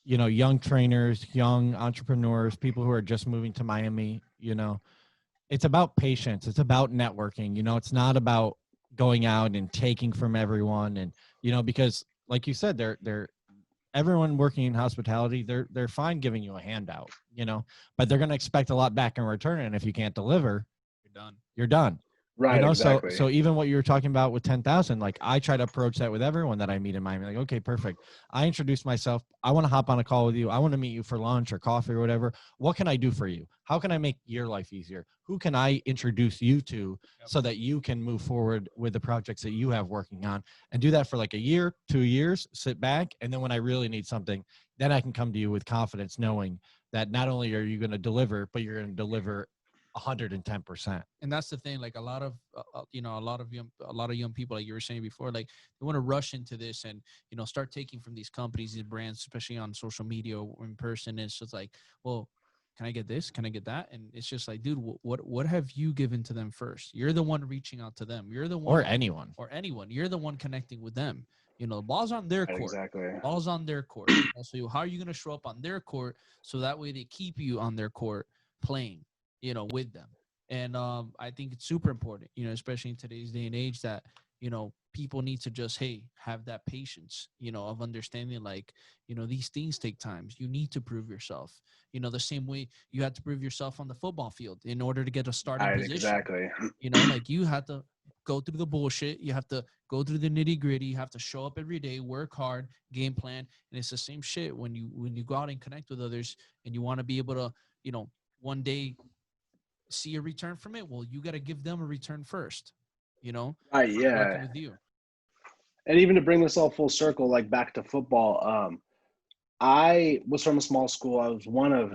young trainers, young entrepreneurs, people who are just moving to Miami, it's about patience. It's about networking. It's not about going out and taking from everyone, and because like you said, everyone working in hospitality, they're fine giving you a handout, but they're going to expect a lot back in return. And if you can't deliver, you're done. Right. Exactly. So even what you were talking about with 10,000, like, I try to approach that with everyone that I meet in Miami. Like, okay, perfect. I introduce myself. I want to hop on a call with you. I want to meet you for lunch or coffee or whatever. What can I do for you? How can I make your life easier? Who can I introduce you to so that you can move forward with the projects that you have working on, and do that for like a year, 2 years, sit back. And then when I really need something, then I can come to you with confidence, knowing that not only are you going to deliver, but you're going to deliver 110%. And that's the thing. Like a lot of a lot of young people, like you were saying before, like they want to rush into this and start taking from these companies, these brands, especially on social media or in person. It's just like, well, can I get this? Can I get that? And it's just like, dude, what have you given to them first? You're the one reaching out to them. You're the one, or anyone. You're the one connecting with them. The ball's on their court. Exactly. Ball's on their court. So how are you going to show up on their court so that way they keep you on their court playing, with them? And I think it's super important, especially in today's day and age that, people need to just, have that patience, of understanding, like, these things take time. You need to prove yourself, the same way you had to prove yourself on the football field in order to get a starting position. Exactly. Like you had to go through the bullshit. You have to go through the nitty gritty. You have to show up every day, work hard, game plan. And it's the same shit when you go out and connect with others and you want to be able to, one day see a return from it. Well, you got to give them a return first, Right. Yeah. working with you. And even to bring this all full circle, like back to football, I was from a small school. I was one of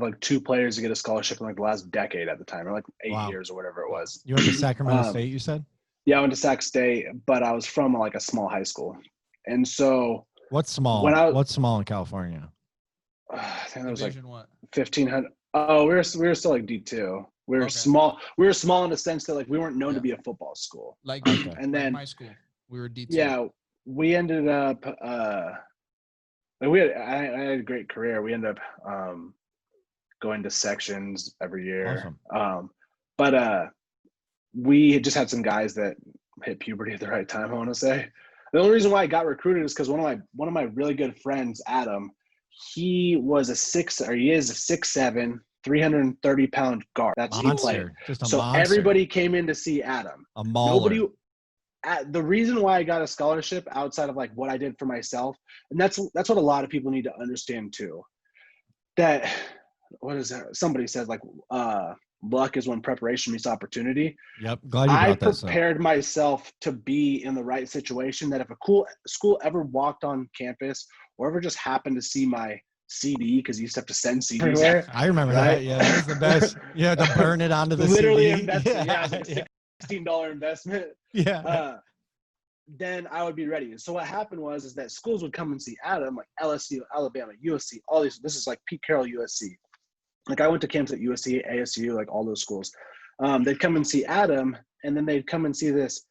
like 2 players to get a scholarship in like the last decade at the time, or like 8 years or whatever it was. You went to Sacramento State, you said? Yeah, I went to Sac State, but I was from like a small high school. And so what's small? What's small in California? I think it was Division like what? 1,500. Oh, we were still like D2. We were small. We were small in the sense that like we weren't known to be a football school. Like, and then my school, we were D2. Yeah, we ended up. I had a great career. We ended up going to sections every year. Awesome. But we just had some guys that hit puberty at the right time, I want to say. The only reason why I got recruited is because one of my really good friends, Adam, he is a 6'7", 330-pound guard. That's he played. Just a so monster. Everybody came in to see Adam. A mauler. The reason why I got a scholarship outside of like what I did for myself, and that's what a lot of people need to understand too. That what is that? Somebody says like luck is when preparation meets opportunity. Yep. Glad you brought that. I prepared myself to be in the right situation, that if a cool school ever walked on campus or ever just happened to see my CD, because you used to have to send CDs there. I remember that. Yeah, that was the best. You had to burn it onto the literally CD. Invested. Yeah, it was like a $16 investment. Yeah. Then I would be ready. So what happened was that schools would come and see Adam, like LSU, Alabama, USC, all these. This is like Pete Carroll, USC. Like I went to camps at USC, ASU, like all those schools. They'd come and see Adam, and then they'd come and see this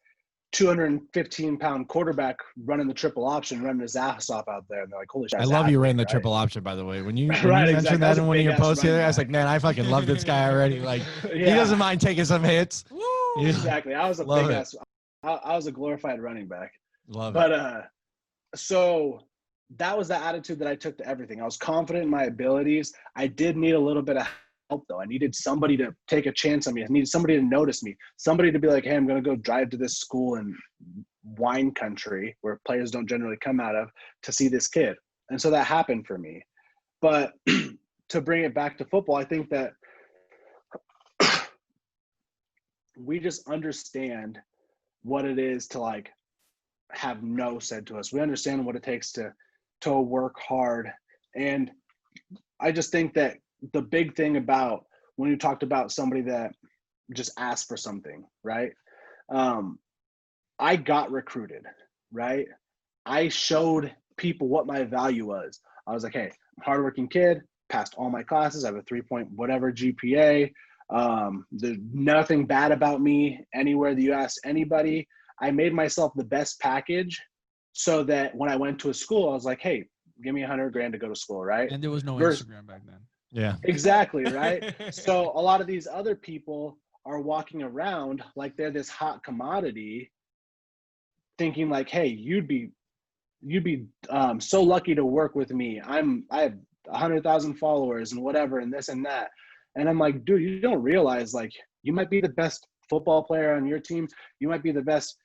215-pound quarterback running the triple option, running his ass off out there. And they're like, holy shit. I love you ran the triple option, by the way. When you mentioned exactly. that in one of your posts here, I was like, man, I fucking love this guy already. Like, he doesn't mind taking some hits. Exactly. I was a big ass. I was a glorified running back. Love it. But so that was the attitude that I took to everything. I was confident in my abilities. I did need a little bit of help though. I needed somebody to take a chance on me. I needed somebody to notice me. Somebody to be like, hey, I'm going to go drive to this school in wine country where players don't generally come out of to see this kid. And so that happened for me. But to bring it back to football, I think that we just understand what it is to like have no said to us. We understand what it takes to work hard. And I just think that the big thing about when you talked about somebody that just asked for something, right? I got recruited, right? I showed people what my value was. I was like, hey, I'm a hardworking kid, passed all my classes. I have a 3 whatever GPA. There's nothing bad about me anywhere that you ask anybody. I made myself the best package so that when I went to a school, I was like, hey, give me $100,000 to go to school, right? And there was no Instagram back then. Yeah. Exactly, right? So a lot of these other people are walking around like they're this hot commodity, thinking like, hey, you'd be so lucky to work with me. I have 100,000 followers and whatever and this and that. And I'm like, dude, you don't realize like you might be the best football player on your team. You might be the best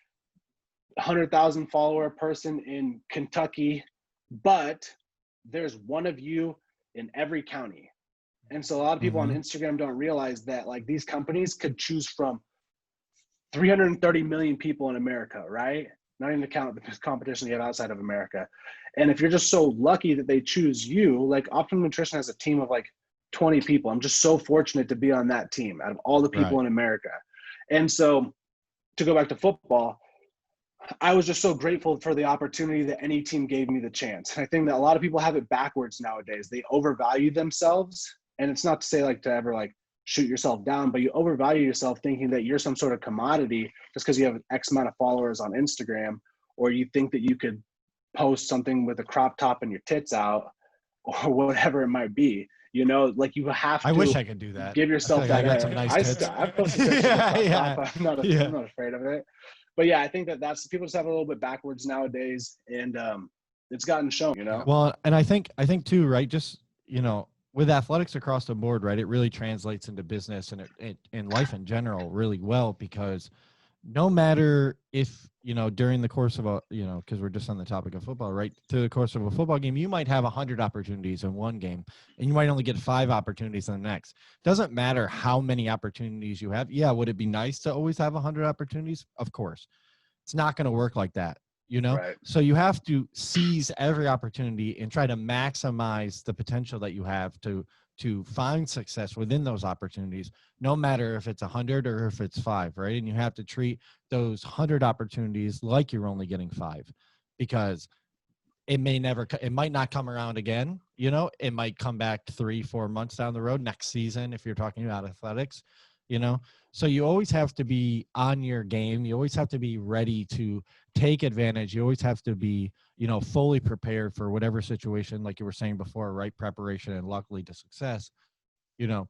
100,000 follower person in Kentucky, but there's one of you in every county. And so a lot of people on Instagram don't realize that like these companies could choose from 330 million people in America, right? not even to count the competition you have outside of America. And if you're just so lucky that they choose you, like Optimum Nutrition has a team of like 20 people. I'm just so fortunate to be on that team out of all the people in America. And so to go back to football, I was just so grateful for the opportunity that any team gave me the chance. And I think that a lot of people have it backwards nowadays. They overvalue themselves. And it's not to say like to ever like shoot yourself down, but you overvalue yourself thinking that you're some sort of commodity just because you have X amount of followers on Instagram, or you think that you could post something with a crop top and your tits out or whatever it might be. You know, like you have to. I wish I could do that. Give yourself that. I got some nice tits. I've posted pictures of crop top. I'm not afraid of it. But yeah, I think that's people just have a little bit backwards nowadays, and it's gotten shown, you know. Well, and I think too, right? Just, you know, with athletics across the board, right? It really translates into business and in life in general really well, because no matter if, you know, during the course of a, you know, because we're just on the topic of football, right? Through the course of a football game, you might have 100 opportunities in one game, and you might only get 5 opportunities in the next. Doesn't matter how many opportunities you have. Yeah, would it be nice to always have 100 opportunities? Of course. It's not going to work like that, you know? Right. So you have to seize every opportunity and try to maximize the potential that you have to find success within those opportunities, no matter if it's 100 or if it's 5, right? And you have to treat those 100 opportunities like you're only getting 5, because it might not come around again. You know, it might come back 3-4 months down the road, next season, if you're talking about athletics, you know? So you always have to be on your game. You always have to be ready to take advantage. You always have to be, you know, fully prepared for whatever situation, like you were saying before, right? Preparation and luckily to success. You know,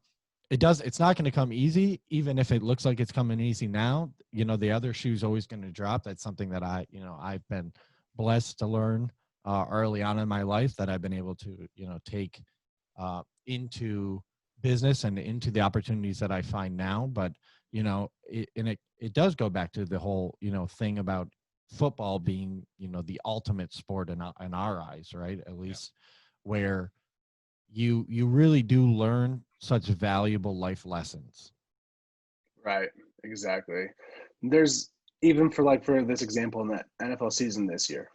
it's not going to come easy, even if it looks like it's coming easy now. You know, the other shoe's always going to drop. That's something that I've been blessed to learn early on in my life, that I've been able to, you know, take into business and into the opportunities that I find now. But, you know, it does go back to the whole, you know, thing about football being, you know, the ultimate sport in our eyes, right? At least where you really do learn such valuable life lessons. Right. Exactly. There's even for this example in the NFL season this year,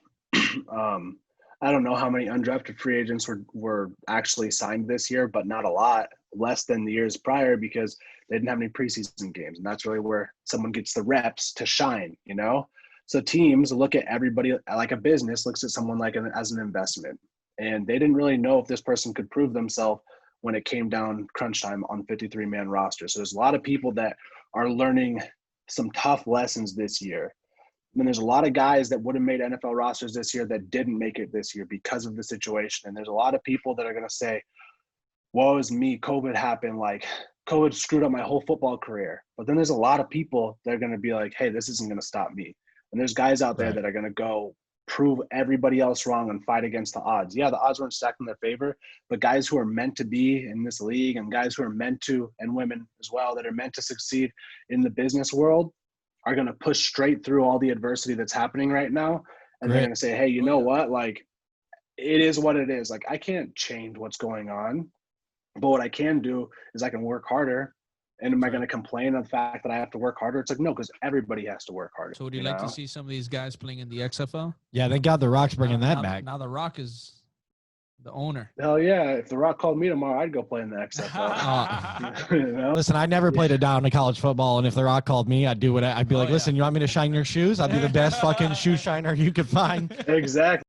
I don't know how many undrafted free agents were actually signed this year, but not a lot, less than the years prior, because they didn't have any preseason games. And that's really where someone gets the reps to shine, you know? So teams look at everybody like a business looks at someone as an investment. And they didn't really know if this person could prove themselves when it came down crunch time on 53-man roster. So there's a lot of people that are learning some tough lessons this year. And there's a lot of guys that would have made NFL rosters this year that didn't make it this year because of the situation. And there's a lot of people that are going to say, woe is me, COVID happened. Like, COVID screwed up my whole football career. But then there's a lot of people that are going to be like, hey, this isn't going to stop me. And there's guys out there that are going to go prove everybody else wrong and fight against the odds. Yeah, the odds weren't stacked in their favor, but guys who are meant to be in this league, and guys who are meant to, and women as well, that are meant to succeed in the business world, are going to push straight through all the adversity that's happening right now. And they're going to say, hey, you know what? Like, it is what it is. Like, I can't change what's going on, but what I can do is I can work harder. And am I going to complain of the fact that I have to work harder? It's like, no, because everybody has to work harder. So would you like to see some of these guys playing in the XFL? Yeah, thank God The Rock's bringing that back. Now The Rock is the owner. Hell yeah. If The Rock called me tomorrow, I'd go play in the XFL. You know? Listen, I never played it down in college football, and if The Rock called me, I'd do what I'd be like, listen, you want me to shine your shoes? I'd be the best fucking shoe shiner you could find. Exactly.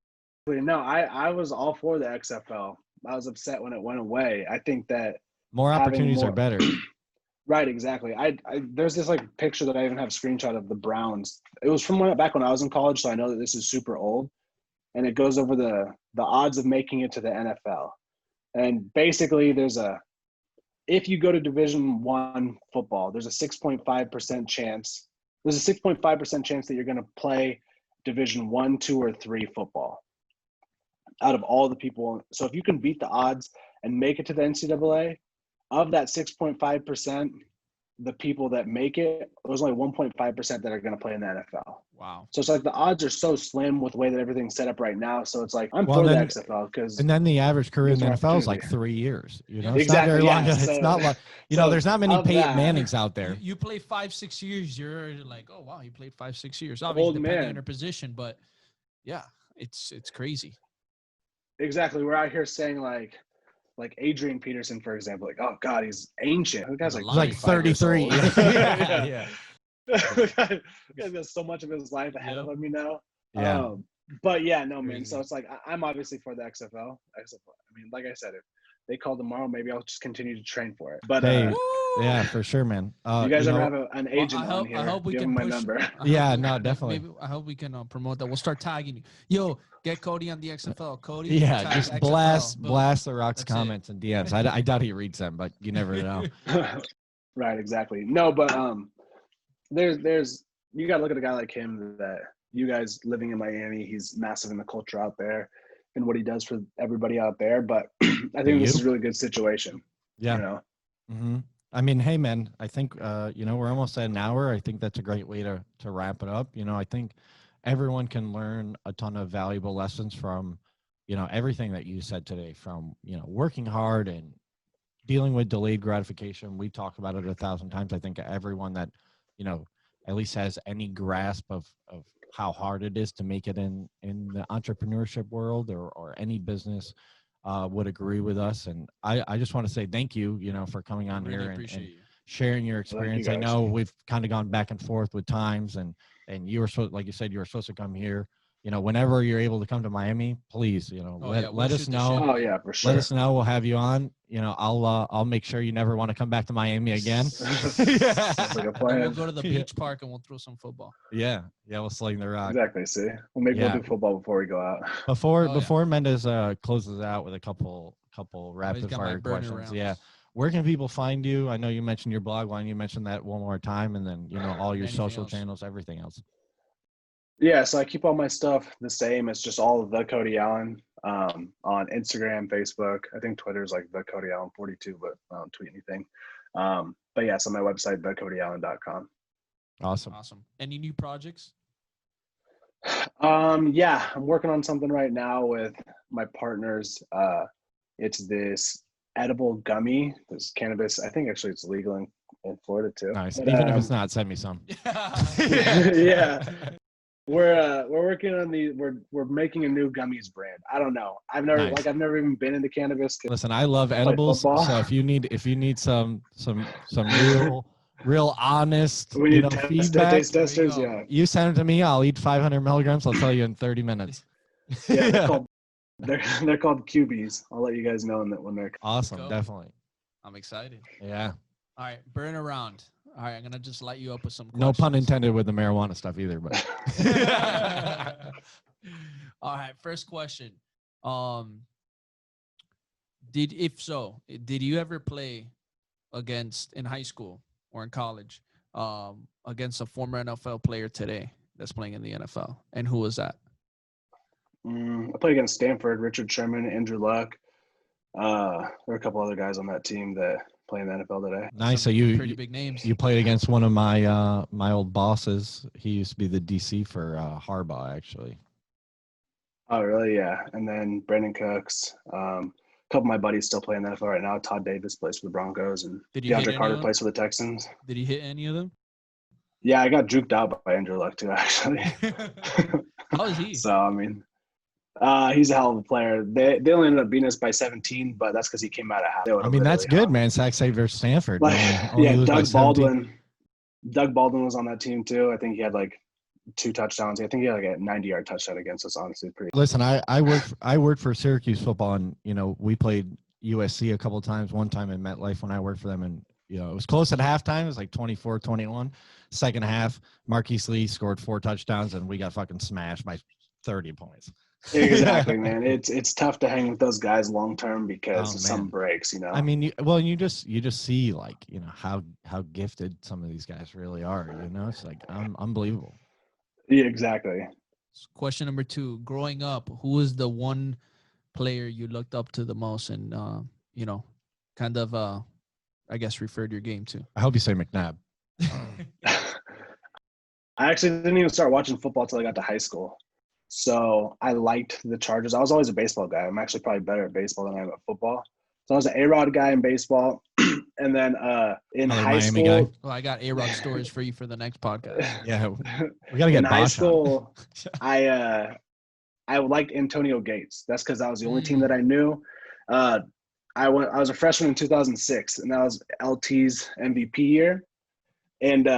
No, I was all for the XFL. I was upset when it went away. I think that more opportunities are better. Right, exactly. There's this like picture that I even have a screenshot of the Browns. It was from back when I was in college, so I know that this is super old. And it goes over the odds of making it to the NFL. And basically if you go to Division I football, there's a 6.5% chance. There's a 6.5% chance that you're going to play Division I, II, or III football out of all the people. So if you can beat the odds and make it to the NCAA, of that 6.5%, the people that make it, there's only 1.5% that are going to play in the NFL. Wow. So it's like the odds are so slim with the way that everything's set up right now. So it's like I'm Well, for the then- XFL because And then the average career in the Gives NFL more is like opportunity. 3 years. You know, Yeah. it's not very Exactly, long. yeah. It's So- not like so there's not many of Peyton that- Mannings out there. You play 5-6 years, you're like, oh wow, he played 5-6 years. Old Obviously, depending man. on your position, but yeah, it's crazy. Exactly. We're out here saying like Adrian Peterson, for example, like, oh God, he's ancient. The guy's He's like, a It's like 35 years 33. old. Yeah. The guy's got so much of his life ahead of him, you know? Yeah. But yeah, no, man. Crazy. So it's like, I'm obviously for the XFL. I mean, like I said, if they call tomorrow, maybe I'll just continue to train for it. But Hey, Woo! yeah, for sure, man. you guys ever know, have an agent I hope, on here? I hope we Give can him my push. number. I hope Yeah, we- no, definitely. Maybe, I hope we can promote that. We'll start tagging you. Yo, get Cody on the XFL. Cody. yeah, tag just XFL. blast Boom. the Rock's That's it. comments and DMs. I doubt he reads them, but you never know. Right, exactly. No, but there's you gotta look at a guy like him that you guys living in Miami, he's massive in the culture out there and what he does for everybody out there. But I think this is a really good situation. Yeah. You know? Mm-hmm. I mean, hey, man, I think, we're almost at an hour. I think that's a great way to wrap it up. I think everyone can learn a ton of valuable lessons from, everything that you said today, from, working hard and dealing with delayed gratification. We talk about it 1,000 times. I think everyone that, at least has any grasp of how hard it is to make it in the entrepreneurship world or any business would agree with us. And I just want to say thank you, for coming on Really here appreciate and you. sharing your Thank you, experience. I guys. know we've kind of gone back and forth with times and you were supposed, like you said, you were supposed to come here. Whenever you're able to come to Miami, please, let us know. Oh yeah, for sure. Let us know. We'll have you on. I'll make sure you never want to come back to Miami again. Sounds like a And plan. we'll go to the Yeah. beach park and we'll throw some football. Yeah, we'll sling the rock. Exactly. See, well, maybe Yeah. we'll do football before we go out. Before Mendez closes out with a couple Always rapid got my fire burner questions. rounds. Yeah. Where can people find you? I know you mentioned your blog. Why don't you mention that one more time, and then all your Anything social else? channels, everything else. Yeah, so I keep all my stuff the same. It's just all of the Cody Allen on Instagram, Facebook. I think Twitter is like the Cody Allen 42, but I don't tweet anything. But yeah, so my website, thecodyallen.com. Awesome. Any new projects? Yeah, I'm working on something right now with my partners. It's this edible gummy. This cannabis. I think actually it's legal in Florida too. Nice. But, Even if it's not, send me some. Yeah. We're working on we're making a new gummies brand. I don't know. I've never Nice. I've never even been into cannabis. Listen, I love edibles. football. So if you need some real honest, We need feedback, taste There you testers. go. Yeah. you send it to me. I'll eat 500 milligrams. I'll tell you in 30 minutes. Yeah, they're called QBs. I'll let you guys know when they're. Awesome. Go. Definitely. I'm excited. Yeah. All right, burn around. All right, I'm gonna just light you up with some. No pun questions. intended with the marijuana stuff either, but All right, first question. Did you ever play against in high school or in college against a former NFL player today that's playing in the NFL? And who was that? I played against Stanford, Richard Sherman, Andrew Luck. There were a couple other guys on that team that play in the NFL today. nice. So Some pretty big names. you played against one of my my old bosses. He used to be the DC for Harbaugh, actually. Oh, really? Yeah. And then Brandon Cooks. A couple of my buddies still play in the NFL right now. Todd Davis plays for the Broncos, and Did he hit DeAndre Carter anyone? plays for the Texans. Did he hit any of them? Yeah, I got juked out by Andrew Luck too, actually. How is he? So I mean, he's a hell of a player. They only ended up beating us by 17, but that's because he came out of half. I mean, that's good, man. Sack save versus Stanford. Like, Only yeah, lose by Doug 17. Baldwin. Doug Baldwin was on that team too. I think he had like 2 touchdowns. I think he had like a 90-yard touchdown against us. Honestly, pretty. Listen, I worked for Syracuse football, and we played USC a couple of times. One time in MetLife when I worked for them, and it was close at halftime. It was like 24-21. Second half, Marquise Lee scored 4 touchdowns, and we got fucking smashed by 30 points. Exactly, man. It's tough to hang with those guys long term because Oh, some man. breaks. I mean, you just see like how gifted some of these guys really are. It's like unbelievable. Yeah, exactly. Question number 2. Growing up, who was the one player you looked up to the most and, kind of I guess, referred your game to? I hope you say McNabb. I actually didn't even start watching football until I got to high school. So I liked the Chargers. I was always a baseball guy. I'm actually probably better at baseball than I am at football. So I was an A-Rod guy in baseball. And then in Another high Miami school, guy. Well, I got A-Rod stories for you for the next podcast. Yeah, we gotta get in high Bosch on. school, I liked Antonio Gates. That's because that was the only team that I knew. I was a freshman in 2006, and that was LT's MVP year. And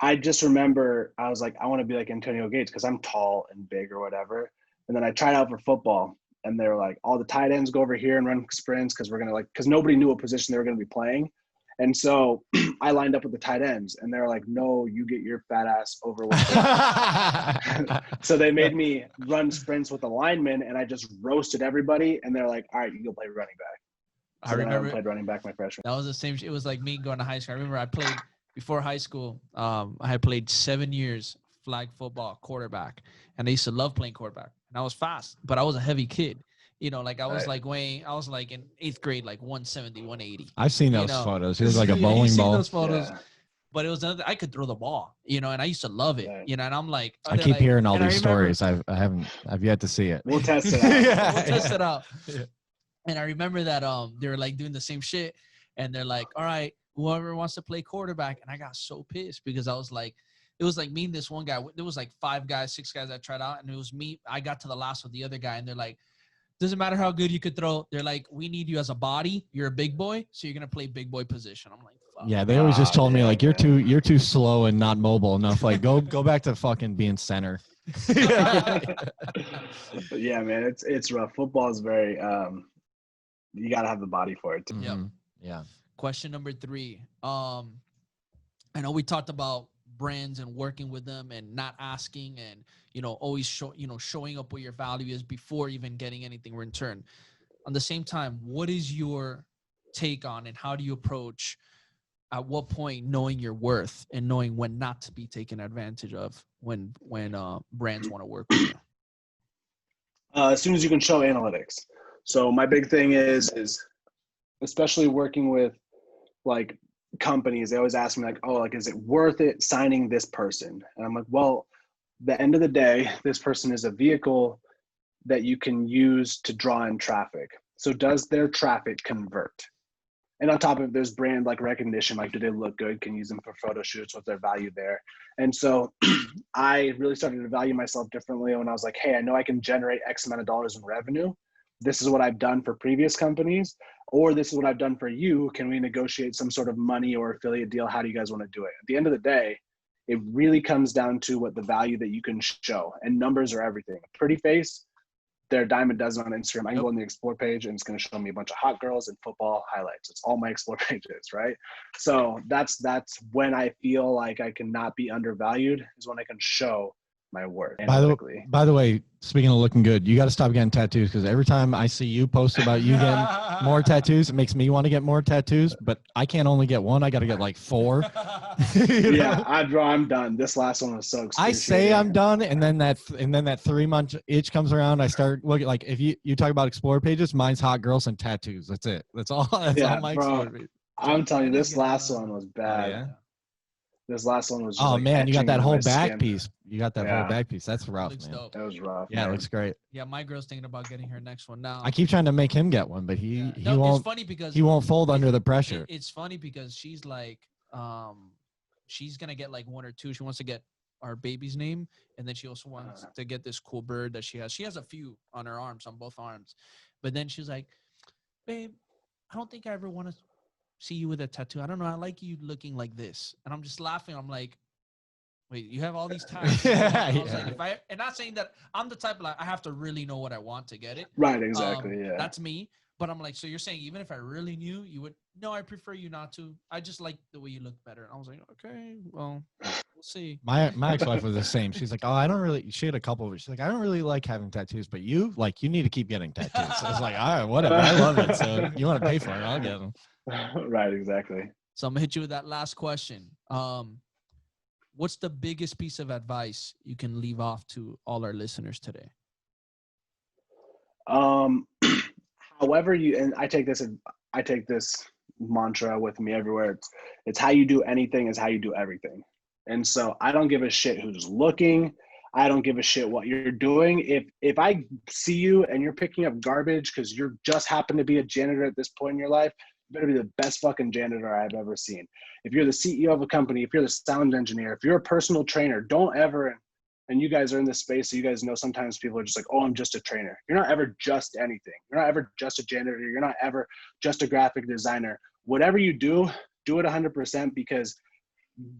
I just remember I was like, I want to be like Antonio Gates because I'm tall and big or whatever. And then I tried out for football, and they were like, all the tight ends go over here and run sprints because we're gonna because nobody knew what position they were gonna be playing. And so I lined up with the tight ends, and they were like, no, you get your fat ass over with it. So they made me run sprints with the linemen, and I just roasted everybody. And they're like, all right, you go play running back. So I remember I played running back my freshman. that was the same. It was like me going to high school. I remember I played before high school. I had played 7 years flag football quarterback, and I used to love playing quarterback. And I was fast, but I was a heavy kid. You know, like I was like weighing, I was like in 8th grade, like 170, 180. I've seen those photos. He was like a bowling You've seen ball. those photos. Yeah. But it was another, I could throw the ball, you know, and I used to love it, Right. you know, and I'm like, I keep like, hearing all and I these remember- stories. I've yet to see it. We'll test it out. We'll test it out. And I remember that they were like doing the same shit, and they're like, all right, whoever wants to play quarterback. And I got so pissed because I was like, it was like me and this one guy. There was like 5 guys, 6 guys that tried out, and it was me. I got to the last with the other guy, and they're like, doesn't matter how good you could throw. They're like, we need you as a body. You're a big boy, so you're gonna play big boy position. I'm like, fuck. Yeah, they always just told me like you're man. too slow and not mobile enough. Like go back to fucking being center. But yeah, man, it's rough. Football is very you gotta have the body for it too. Yep. Yeah. Question number 3. I know we talked about brands and working with them and not asking and, you know, always showing up where your value is before even getting anything in return. On the same time, what is your take on and how do you approach at what point knowing your worth and knowing when not to be taken advantage of when brands want to work with you? As soon as you can show analytics. So my big thing is especially working with like companies, they always ask me like, oh, like, is it worth it signing this person? And I'm like, well, the end of the day, this person is a vehicle that you can use to draw in traffic. So does their traffic convert? And on top of it, there's brand like recognition, like do they look good? Can use them for photo shoots? What's their value there? And so I really started to value myself differently when I was like, hey, I know I can generate X amount of dollars in revenue. This is what I've done for previous companies, or this is what I've done for you. Can we negotiate some sort of money or affiliate deal? How do you guys want to do it? At the end of the day, it really comes down to what the value that you can show, and numbers are everything. Pretty face, they're a dime a dozen on Instagram. I can go on the explore page and it's going to show me a bunch of hot girls and football highlights. It's all my explore pages, right? So that's when I feel like I cannot be undervalued, is when I can show my worth. By the way, speaking of looking good, you got to stop getting tattoos, because every time I see you post about you getting more tattoos, it makes me want to get more tattoos, but I can't only get one. I got to get like 4. Yeah, I'm done. This last one was so I say I'm done, and then that 3-month itch comes around. I start looking, like, if you talk about explore pages, mine's hot girls and tattoos. That's it. That's all my explore pages. I'm telling you, this last one was bad. Oh, yeah? This last one was just oh like man, you got that whole back skin. piece. You got that whole back piece. That's rough, Looks man. dope. That was rough. Yeah, man. it looks great. Yeah, my girl's thinking about getting her next one now. I keep trying to make him get one, but he won't. It's funny because he won't fold under the pressure. It's funny because she's like, she's gonna get like 1 or 2. She wants to get our baby's name, and then she also wants to get this cool bird that she has. She has a few on her arms, on both arms, but then she's like, babe, I don't think I ever want to see you with a tattoo. I don't know. I like you looking like this, and I'm just laughing. I'm like, wait, you have all these tattoos. I was like, and not saying that I'm the type of, like, I have to really know what I want to get it. Right, exactly. Yeah. That's me. But I'm like, so you're saying even if I really knew, you would? No, I prefer you not to. I just like the way you look better. And I was like, okay, well, we'll see. My ex-wife was the same. She's like, oh, I don't really. She had a couple of it. She's like, I don't really like having tattoos, but you need to keep getting tattoos. So I was like, all right, whatever. I love it. So you want to pay for it? I'll get them. Right, exactly. So I'm gonna hit you with that last question. What's the biggest piece of advice you can leave off to all our listeners today? However and I take this mantra with me everywhere. It's how you do anything is how you do everything. And so I don't give a shit who's looking. I don't give a shit what you're doing. If I see you and you're picking up garbage because you're just happen to be a janitor at this point in your life, you better be the best fucking janitor I've ever seen. If you're the CEO of a company, if you're the sound engineer, if you're a personal trainer, don't ever, and you guys are in this space, so you guys know sometimes people are just like, oh, I'm just a trainer. You're not ever just anything. You're not ever just a janitor. You're not ever just a graphic designer. Whatever you do it 100%, because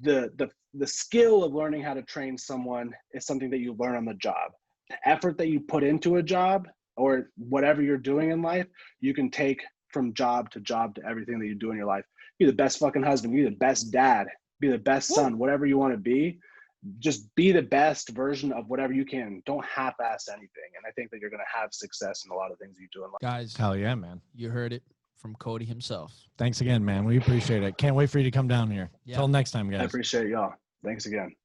the skill of learning how to train someone is something that you learn on the job. The effort that you put into a job or whatever you're doing in life, you can take from job to everything that you do in your life. Be the best fucking husband, be the best dad, be the best son, whatever you want to be. Just be the best version of whatever you can. Don't half-ass anything. And I think that you're going to have success in a lot of things you do in life. Guys, Hell yeah, man. you heard it from Cody himself. Thanks again, man. We appreciate it. Can't wait for you to come down here. Yeah. Till next time, guys. I appreciate y'all. Thanks again.